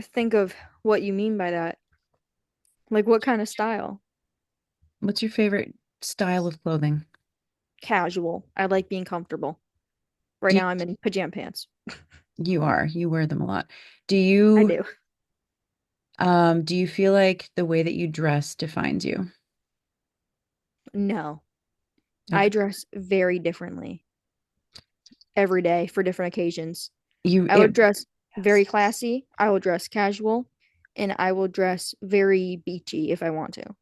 think of what you mean by that. Like what kind of style? what's your favorite style of clothing? Casual. I like being comfortable. Right Do you, now I'm in pajama pants. you wear them a lot. Do I you do. do you feel like the way that you dress defines you? No. I Okay. dress very differently every day for different occasions. You I would it dress Yes. very classy, I will dress casual, and I will dress very beachy if I want to.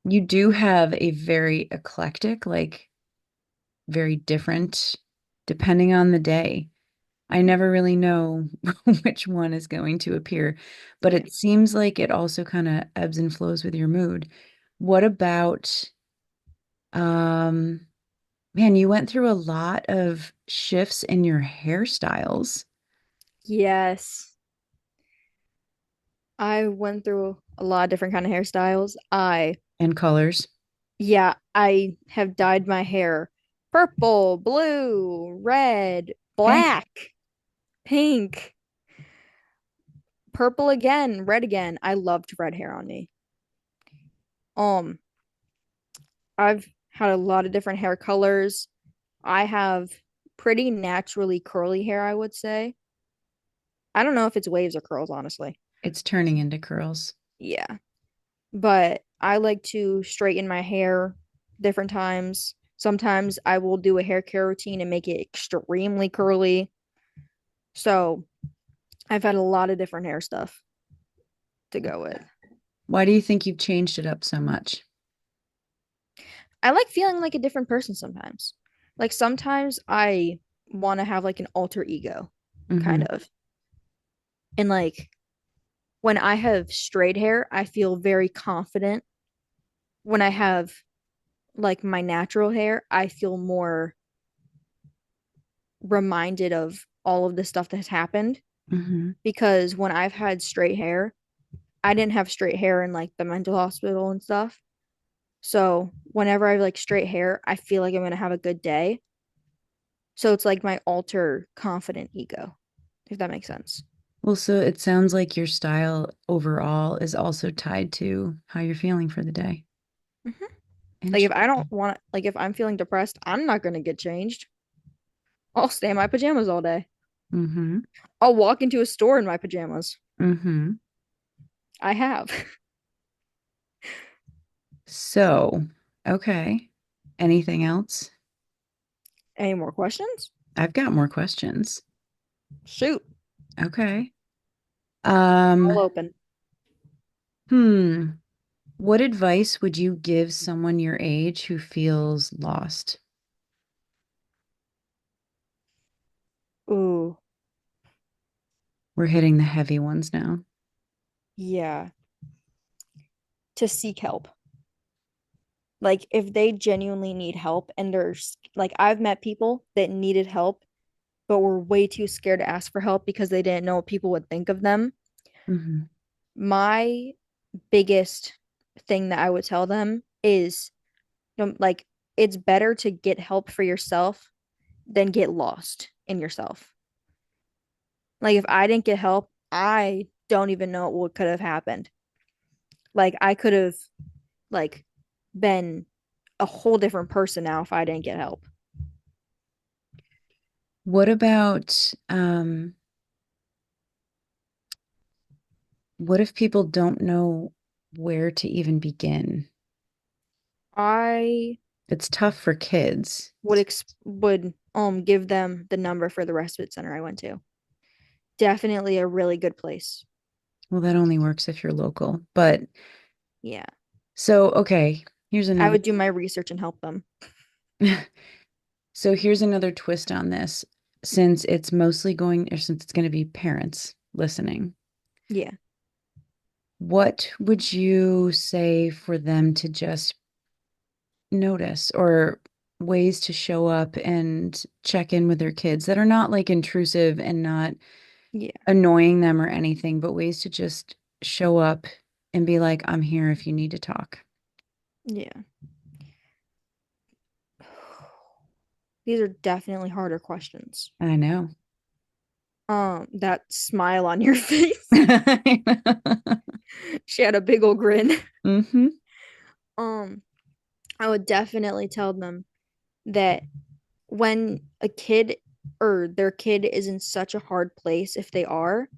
You do have a very eclectic, like very different depending on the day. I never really know which one is going to appear, but Yeah. it seems like it also kind of ebbs and flows with your mood. What about, um, man, you went through a lot of shifts in your hairstyles Yes. I went through a lot of different kind of hairstyles. and colors. Yeah, I have dyed my hair purple, blue, red, Pink. black, pink, purple again, red again. I loved red hair on me. Um, I've had a lot of different hair colors. I have pretty naturally curly hair, I would say. I don't know if it's waves or curls, honestly. It's turning into curls. Yeah. But I like to straighten my hair different times. Sometimes I will do a hair care routine and make it extremely curly. So I've had a lot of different hair stuff to go with. Why do you think you've changed it up so much? I like feeling like a different person sometimes. Like sometimes I want to have like an alter ego, kind Mm-hmm. of. And like when I have straight hair, I feel very confident. When I have like my natural hair, I feel more reminded of all of the stuff that has happened. Mm-hmm. Because when I've had straight hair, I didn't have straight hair in like the mental hospital and stuff. So whenever I have like straight hair, I feel like I'm gonna have a good day. So it's like my alter confident ego, if that makes sense. Well, so it sounds like your style overall is also tied to how you're feeling for the day. Mhm. Like if I don't Interesting. want, like if I'm feeling depressed, I'm not gonna get changed. I'll stay in my pajamas all day. Mm-hmm. I'll walk into a store in my pajamas. Mm-hmm. I have. So, okay. Anything else? Any more questions? I've got more questions. Shoot, Okay. all Um, open. hmm. What advice would you give someone your age who feels lost? Ooh, We're hitting the heavy ones now. yeah. To seek help. Like if they genuinely need help and there's like I've met people that needed help but were way too scared to ask for help because they didn't know what people would think of them. Hmm. My biggest thing that I would tell them is like it's better to get help for yourself than get lost in yourself. Like if I didn't get help, I don't even know what could have happened. Like I could have like been a whole different person now if I didn't get help. What about what if people don't know where to even begin? I It's tough for kids. would give them the number for the respite center I went to. Definitely a really good place. Well, that only works if you're local. But Yeah. so, okay, here's I another. would do my research and help them. So here's another twist on this. Since it's mostly going, or since it's going to be parents listening, Yeah. what would you say for them to just notice or ways to show up and check in with their kids that are not like intrusive and not Yeah. annoying them or anything, but ways to just show up and be like, I'm here if you need to talk. Yeah. These are definitely harder questions. I know. That smile on your face. She had a big old grin. Mm-hmm. Um, I would definitely tell them that when a kid or their kid is in such a hard place, if they are,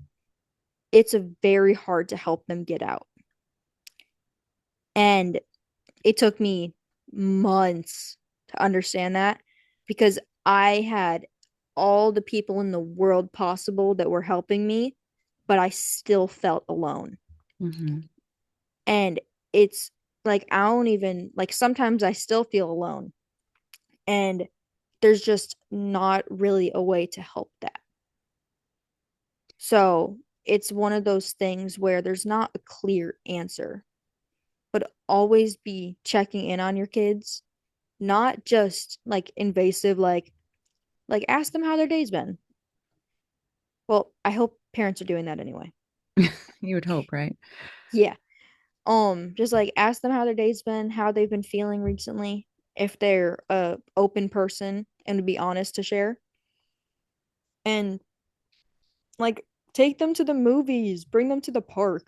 it's a very hard to help them get out. And it took me months to understand that because I had all the people in the world possible that were helping me, but I still felt alone. Mm-hmm. And it's like I don't even like sometimes I still feel alone. And there's just not really a way to help that. So it's one of those things where there's not a clear answer, but always be checking in on your kids, not just like invasive, like ask them how their day's been. Well, I hope parents are doing that anyway. You would hope, right? Yeah. Just like ask them how their day's been, how they've been feeling recently, if they're a open person and would be honest to share. And like take them to the movies, bring them to the park,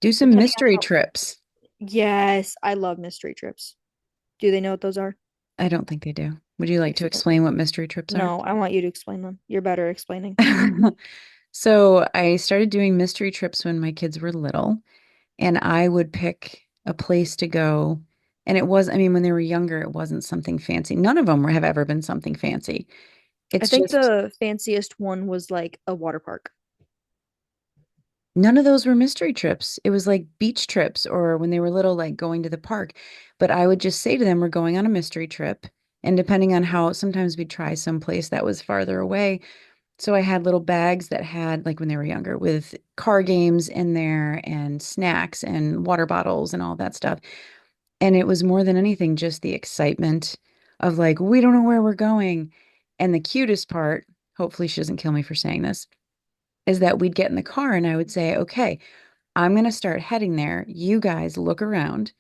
Do some depending on mystery how. trips. Yes, I love mystery trips. Do they know what those are? I don't think they do. Would you like to Explain. explain what mystery trips are? No, I want you to explain them. You're better at explaining. So I started doing mystery trips when my kids were little, and I would pick a place to go. And it was, I mean, when they were younger, it wasn't something fancy. None of them have ever been something fancy. I It's think just, the fanciest one was like a water park. None of those were mystery trips. It was like beach trips or when they were little, like going to the park. But I would just say to them, we're going on a mystery trip. And depending on how, sometimes we'd try someplace that was farther away. So I had little bags that had, like when they were younger, with car games in there and snacks and water bottles and all that stuff. And it was more than anything just the excitement of like, we don't know where we're going. And the cutest part, hopefully she doesn't kill me for saying this, is that we'd get in the car and I would say, okay, I'm going to start heading there. You guys look around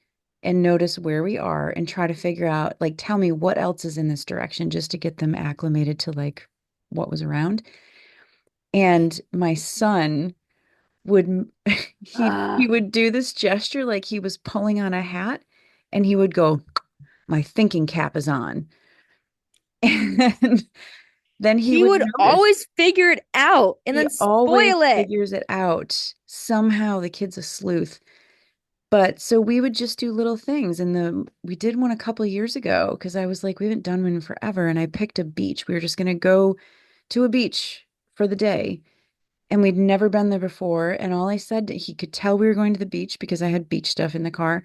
and notice where we are and try to figure out, like, tell me what else is in this direction just to get them acclimated to like what was around. And my son would he Ah, would do this gesture like he was pulling on a hat and he would go, my thinking cap is on. And then he he would would notice. always figure it out and He then always spoil it. figures it out. Somehow the kid's a sleuth. But so we would just do little things. And we did one a couple of years ago because I was like, we haven't done one in forever. And I picked a beach. We were just going to go to a beach for the day. And we'd never been there before. And all I said, he could tell we were going to the beach because I had beach stuff in the car.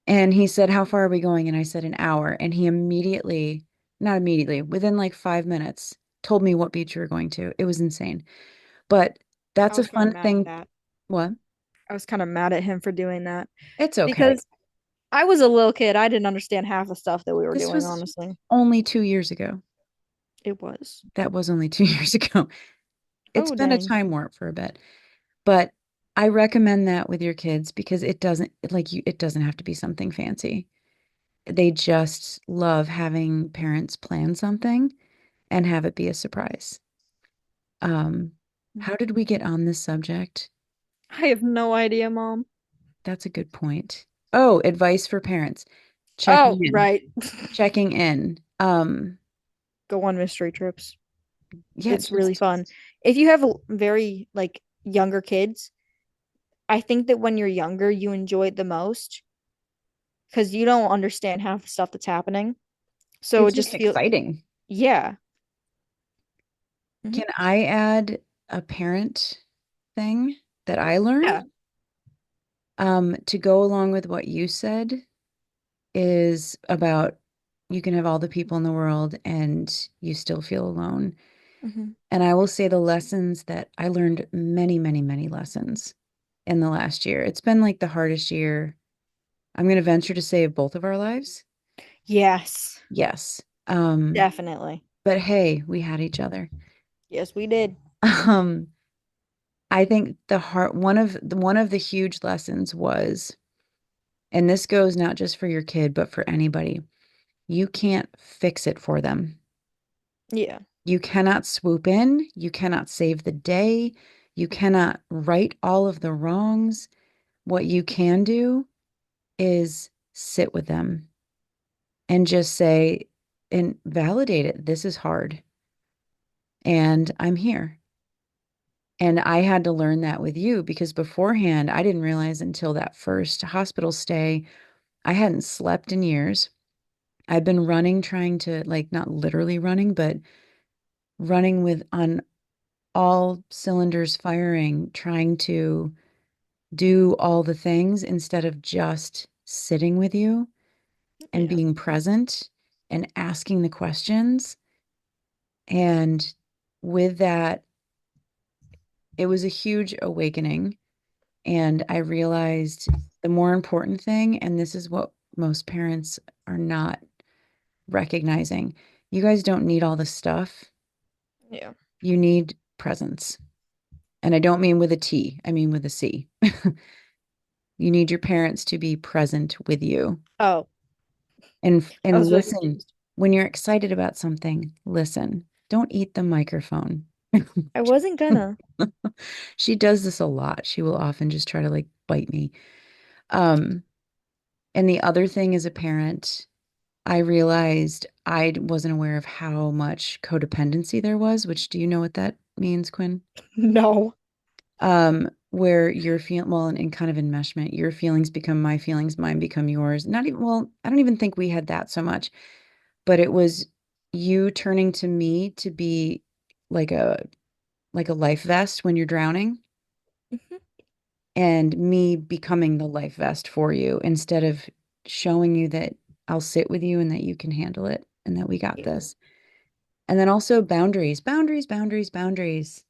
And he said, how far are we going? And I said, an hour. And he immediately, not immediately, within like 5 minutes, told me what beach we were going to. It was insane. But I that's a was kind of fun mad at thing. that. What? I was kind of mad at him for doing that It's okay. because I was a little kid. I didn't understand half the stuff that we were This doing, was honestly. only 2 years ago. It was. That was only 2 years ago. It's Oh, been a dang. time warp for a bit, but I recommend that with your kids because it doesn't like you, it doesn't have to be something fancy. They just love having parents plan something and have it be a surprise. Um, how did we get on this subject? I have no idea, Mom. That's a good point. Oh, advice for parents. Oh, Checking in. right. Checking in. Go on mystery trips. Yeah, It's really just fun. If you have very like younger kids, I think that when you're younger, you enjoy it the most because you don't understand half the stuff that's happening. So it it's just just feel exciting. yeah. Hmm. Can I add a parent thing that I Yeah. learned? To go along with what you said is about you can have all the people in the world and you still feel alone. Hmm. And I will say the lessons that I learned many, many, many lessons in the last year. It's been like the hardest year. I'm going to venture to say of both of our lives. Yes, Yes. definitely. But hey, we had each other. Yes, we did. Um, I think the heart one of the huge lessons was, and this goes not just for your kid, but for anybody. You can't fix it for them. Yeah. You cannot swoop in. You cannot save the day. You cannot right all of the wrongs. What you can do is sit with them and just say and validate it. This is hard and I'm here. And I had to learn that with you because beforehand, I didn't realize until that first hospital stay, I hadn't slept in years. I'd been running, trying to, like, not literally running, but running with on all cylinders firing, trying to do all the things instead of just sitting with you and Yeah. being present and asking the questions. And with that, it was a huge awakening. And I realized the more important thing, and this is what most parents are not recognizing, you guys don't need all the stuff. Yeah. You need presence. And I don't mean with a T, I mean with a C. You need your parents to be present with you Oh, I and was really listen. confused. When you're excited about something, listen. Don't eat the microphone. I wasn't gonna. She does this a lot. She will often just try to like bite me. Um, and the other thing as a parent, I realized I wasn't aware of how much codependency there was, which do you know what that means, Quinn? No. Where your feel well, and kind of enmeshment, your feelings become my feelings, mine become yours. Not even, well, I don't even think we had that so much, but it was you turning to me to be like a like a life vest when you're drowning. and me becoming the life vest for you instead of showing you that I'll sit with you and that you can handle it and that we got Yeah. this. And then also boundaries, boundaries, boundaries, boundaries.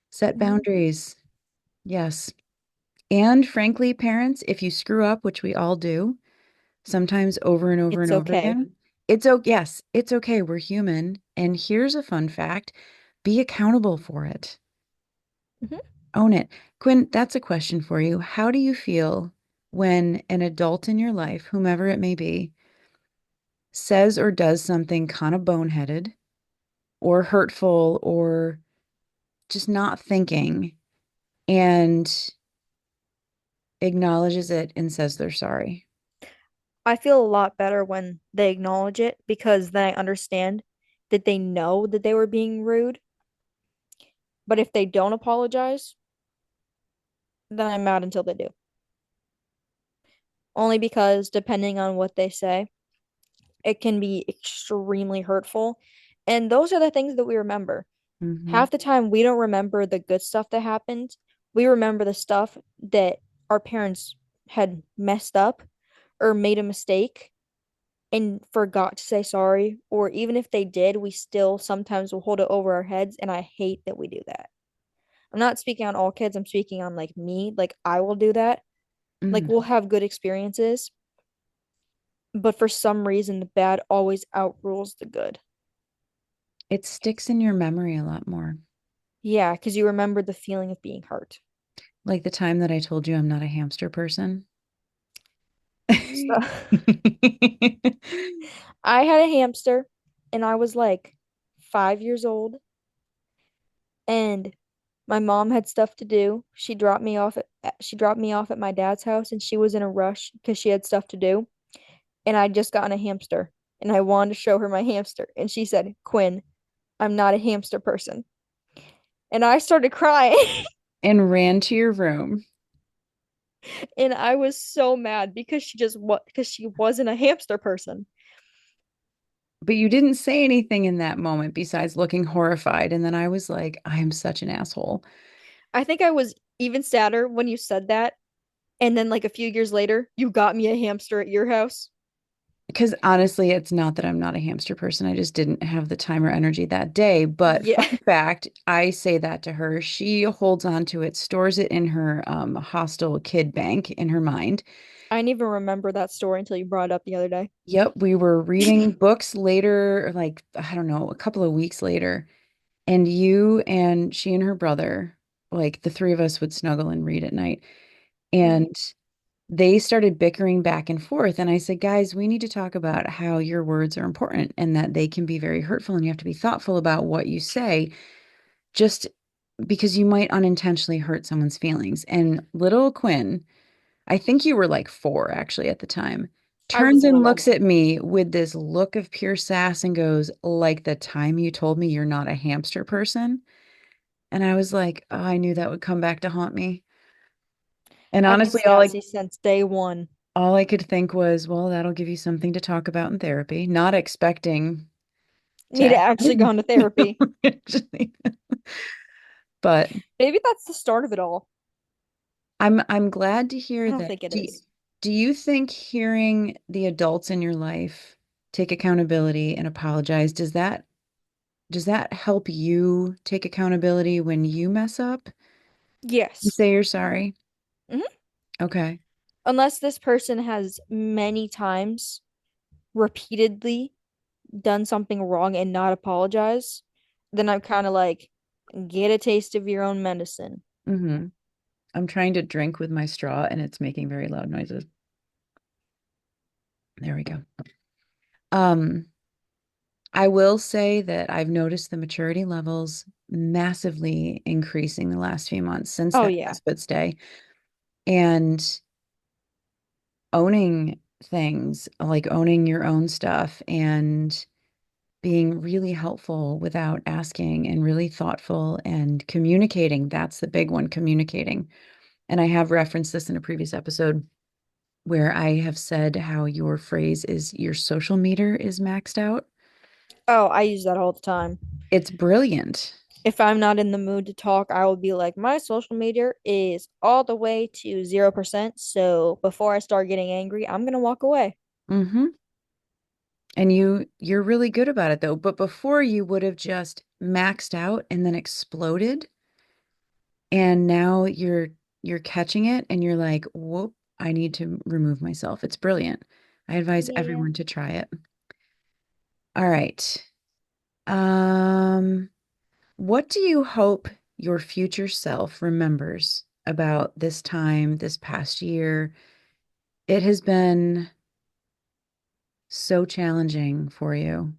Set Mhm. boundaries. Yes. And frankly, parents, if you screw up, which we all do, sometimes over and over It's and over okay. again, it's okay. Yes, it's okay. We're human. And here's a fun fact, be accountable for it. Mhm. Own it. Quinn, that's a question for you. How do you feel when an adult in your life, whomever it may be, says or does something kind of boneheaded or hurtful or just not thinking and acknowledges it and says they're sorry? I feel a lot better when they acknowledge it because then I understand that they know that they were being rude. But if they don't apologize, then I'm mad until they do. Only because depending on what they say, it can be extremely hurtful. And those are the things that we remember. Hmm. Half the time, we don't remember the good stuff that happened. We remember the stuff that our parents had messed up or made a mistake and forgot to say sorry. Or even if they did, we still sometimes will hold it over our heads. And I hate that we do that. I'm not speaking on all kids, I'm speaking on like me. Like, I will do that. Like, we'll Hmm. have good experiences, but for some reason, the bad always outrules the good. It sticks in your memory a lot more. Yeah, because you remember the feeling of being hurt. Like the time that I told you I'm not a hamster person. So I had a hamster and I was like 5 years old, and my mom had stuff to do. She dropped me off at my dad's house, and she was in a rush because she had stuff to do. And I'd just gotten a hamster and I wanted to show her my hamster. And she said, "Quinn, I'm not a hamster person." And I started crying. And ran to your room. And I was so mad because she wasn't a hamster person. But you didn't say anything in that moment besides looking horrified. And then I was like, I am such an asshole. I think I was even sadder when you said that. And then like a few years later, you got me a hamster at your house. Because honestly, it's not that I'm not a hamster person. I just didn't have the time or energy that day. But Yeah. fun fact, I say that to her. She holds on to it, stores it in her hostel kid bank in her mind. I didn't even remember that story until you brought it up the other day. Yep, we were reading books later, like, I don't know, a couple of weeks later. And you and she and her brother, like the three of us would snuggle and read at night. Mhm. And they started bickering back and forth. And I said, guys, we need to talk about how your words are important and that they can be very hurtful. And you have to be thoughtful about what you say, just because you might unintentionally hurt someone's feelings. And little Quinn, I think you were like 4 actually at the time, I was turns and little. looks at me with this look of pure sass and goes, like the time you told me you're not a hamster person. And I was like, oh, I knew that would come back to haunt me. And I've been honestly, sassy since day one. all I could think was, well, that'll give you something to talk about in therapy, not expecting to Need to actually go into therapy. actually. But Maybe that's the start of it all. I'm glad to I hear don't that. think it Do, is. do you think hearing the adults in your life take accountability and apologize, does that help you take accountability when you mess up and Yes. say you're sorry? Mhm. Okay. Unless this person has many times repeatedly done something wrong and not apologize, then I'm kind of like, get a taste of your own medicine. Mm-hmm. I'm trying to drink with my straw and it's making very loud noises. There we go. Um, I will say that I've noticed the maturity levels massively increasing the last few months since Oh that yeah. hospice day. And owning things, like owning your own stuff and being really helpful without asking and really thoughtful and communicating. That's the big one, communicating. And I have referenced this in a previous episode where I have said how your phrase is your social meter is maxed out. Oh, I use that all the time. It's brilliant. If I'm not in the mood to talk, I will be like, my social media is all the way to 0%. So before I start getting angry, I'm gonna walk away. Mm-hmm. And you're really good about it though. But before you would have just maxed out and then exploded. And now you're catching it and you're like, whoop, I need to remove myself. It's brilliant. I advise Yeah. everyone to try it. All right. Um, what do you hope your future self remembers about this time, this past year? It has been so challenging for you,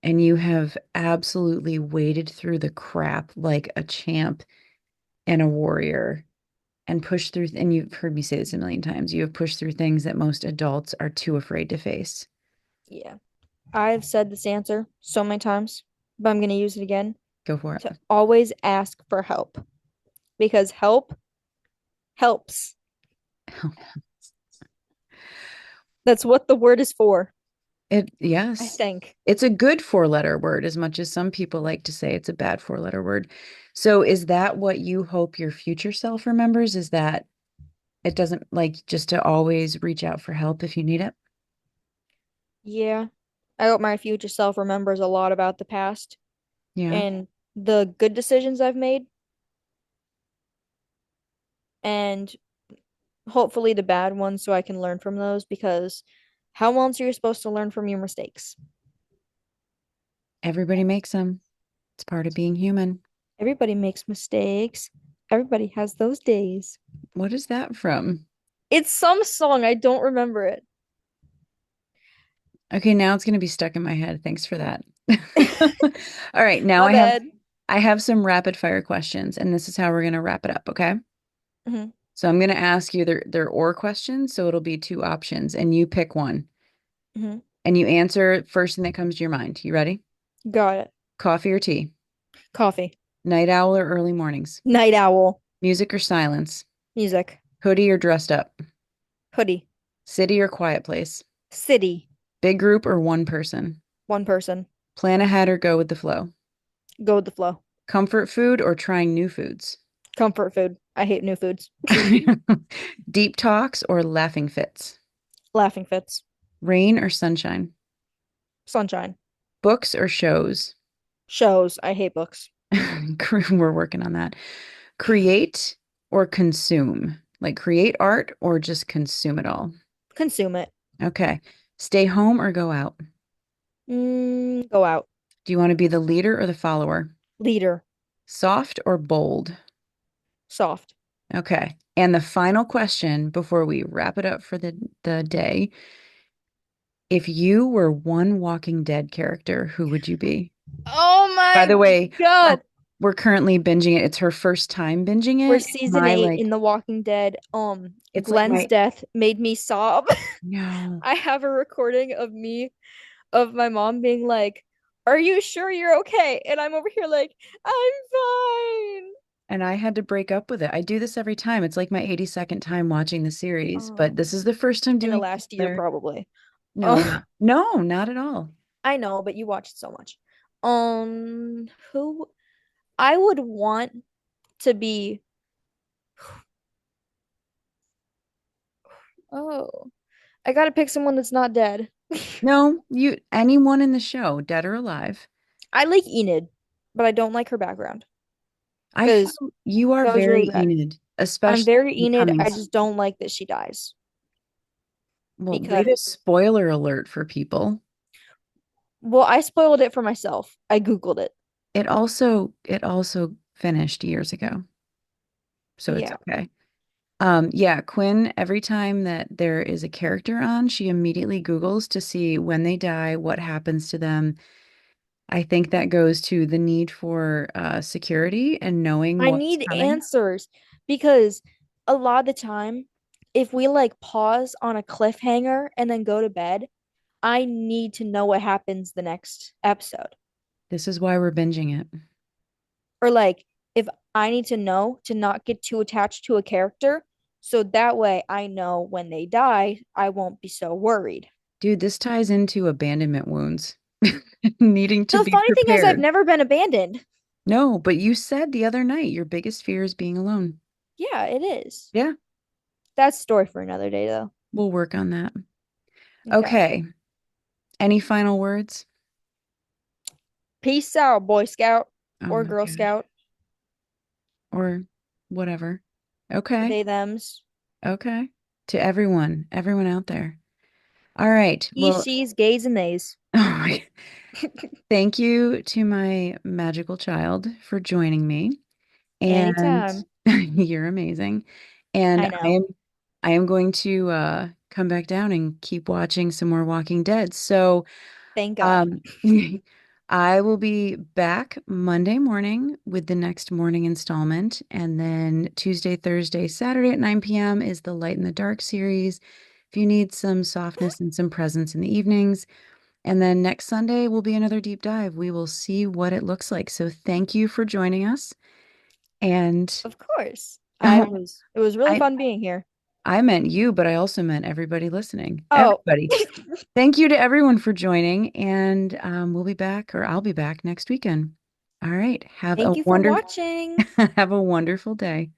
and you have absolutely waded through the crap like a champ and a warrior and pushed through, and you've heard me say this a million times, you have pushed through things that most adults are too afraid to face. Yeah. I've said this answer so many times, but I'm gonna use it again Go for to it. always ask for help because help helps. That's what the word is for, I Yes. think. It's a good four-letter word, as much as some people like to say it's a bad four-letter word. So is that what you hope your future self remembers? Is that it doesn't like just to always reach out for help if you need it? Yeah. I hope my future self remembers a lot about the past Yeah. and the good decisions I've made and hopefully the bad ones so I can learn from those because how else are you supposed to learn from your mistakes? Everybody makes them. It's part of being human. Everybody makes mistakes. Everybody has those days. What is that from? It's some song, I don't remember it. Okay, now it's going to be stuck in my head. Thanks for that. All right, now My bad. I have some rapid fire questions, and this is how we're going to wrap it up, okay? Hmm. So I'm going to ask you they're or questions, so it'll be two options, and you pick one. Hmm. And you answer first thing that comes to your mind. You ready? Got it. Coffee or tea? Coffee. Night owl or early mornings? Night owl. Music or silence? Music. Hoodie or dressed up? Hoodie. City or quiet place? City. Big group or one person? One person. Plan ahead or go with the flow? Go with the flow. Comfort food or trying new foods? Comfort food. I hate new foods. Deep talks or laughing fits? Laughing fits. Rain or sunshine? Sunshine. Books or shows? Shows. I hate books. We're working on that. Create or consume? Like create art or just consume it all? Consume it. Okay. Stay home or go out? Go out. Do you want to be the leader or the follower? Leader. Soft or bold? Soft. Okay. And the final question before we wrap it up for the day. If you were one Walking Dead character, who would you be? Oh By my the way, we're God. we're currently binging it. It's her first time binging We're it. season My 8 like in The Walking Dead. it's like Glenn's my death made me sob. no. I have a recording of my mom being like, "Are you sure you're okay?" And I'm over here like, "I'm fine." And I had to break up with it. I do this every time. It's like my 82nd time watching the series, but this is the first time In the doing it last year, together. probably. No, Oh, no, not at all. I know, but you watched so much. Who I would want to be. Oh, I gotta pick someone that's not dead. No, anyone in the show, dead or alive. I like Enid, but I don't like her background I because feel you are that was very really bad. Enid, I'm especially very in the Enid. coming I just season. don't like that she dies Well, way to because, spoiler alert for people. well, I spoiled it for myself. I Googled it. It also finished years ago, so it's Yeah. okay. Yeah, Quinn, every time that there is a character on, she immediately Googles to see when they die, what happens to them. I think that goes to the need for security and knowing I what's need coming. answers because a lot of the time, if we like pause on a cliffhanger and then go to bed, I need to know what happens the next episode. This is why we're binging it. Or like if I need to know to not get too attached to a character, so that way I know when they die, I won't be so worried. Dude, this ties into abandonment wounds, needing to The be funny thing is I've prepared. never been abandoned. No, but you said the other night your biggest fear is being alone. Yeah, it is. Yeah, That's a story for another day, though. we'll work on that. Okay. Okay. Any final words? Peace out, Boy Scout Oh or my Girl gosh. Scout. Or whatever. Okay. They, thems. Okay. To everyone, everyone out there. All right. He, Well, she's, gays, and theys. oh my, thank you to my magical child for joining me. And Anytime. you're amazing. And I know. I am going to come back down and keep watching some more Walking Dead. So Thank God. um I will be back Monday morning with the next morning installment. And then Tuesday, Thursday, Saturday at 9 p.m. is the Light in the Dark series. If you need some softness and some presence in the evenings. And then next Sunday will be another deep dive. We will see what it looks like. So thank you for joining us. And Of course. oh, It was really I fun being here. I meant you, but I also meant everybody listening. Oh, Everybody. Thank you to everyone for joining, and we'll be back, or I'll be back next weekend. All right. thank you for watching. Have a wonderful day.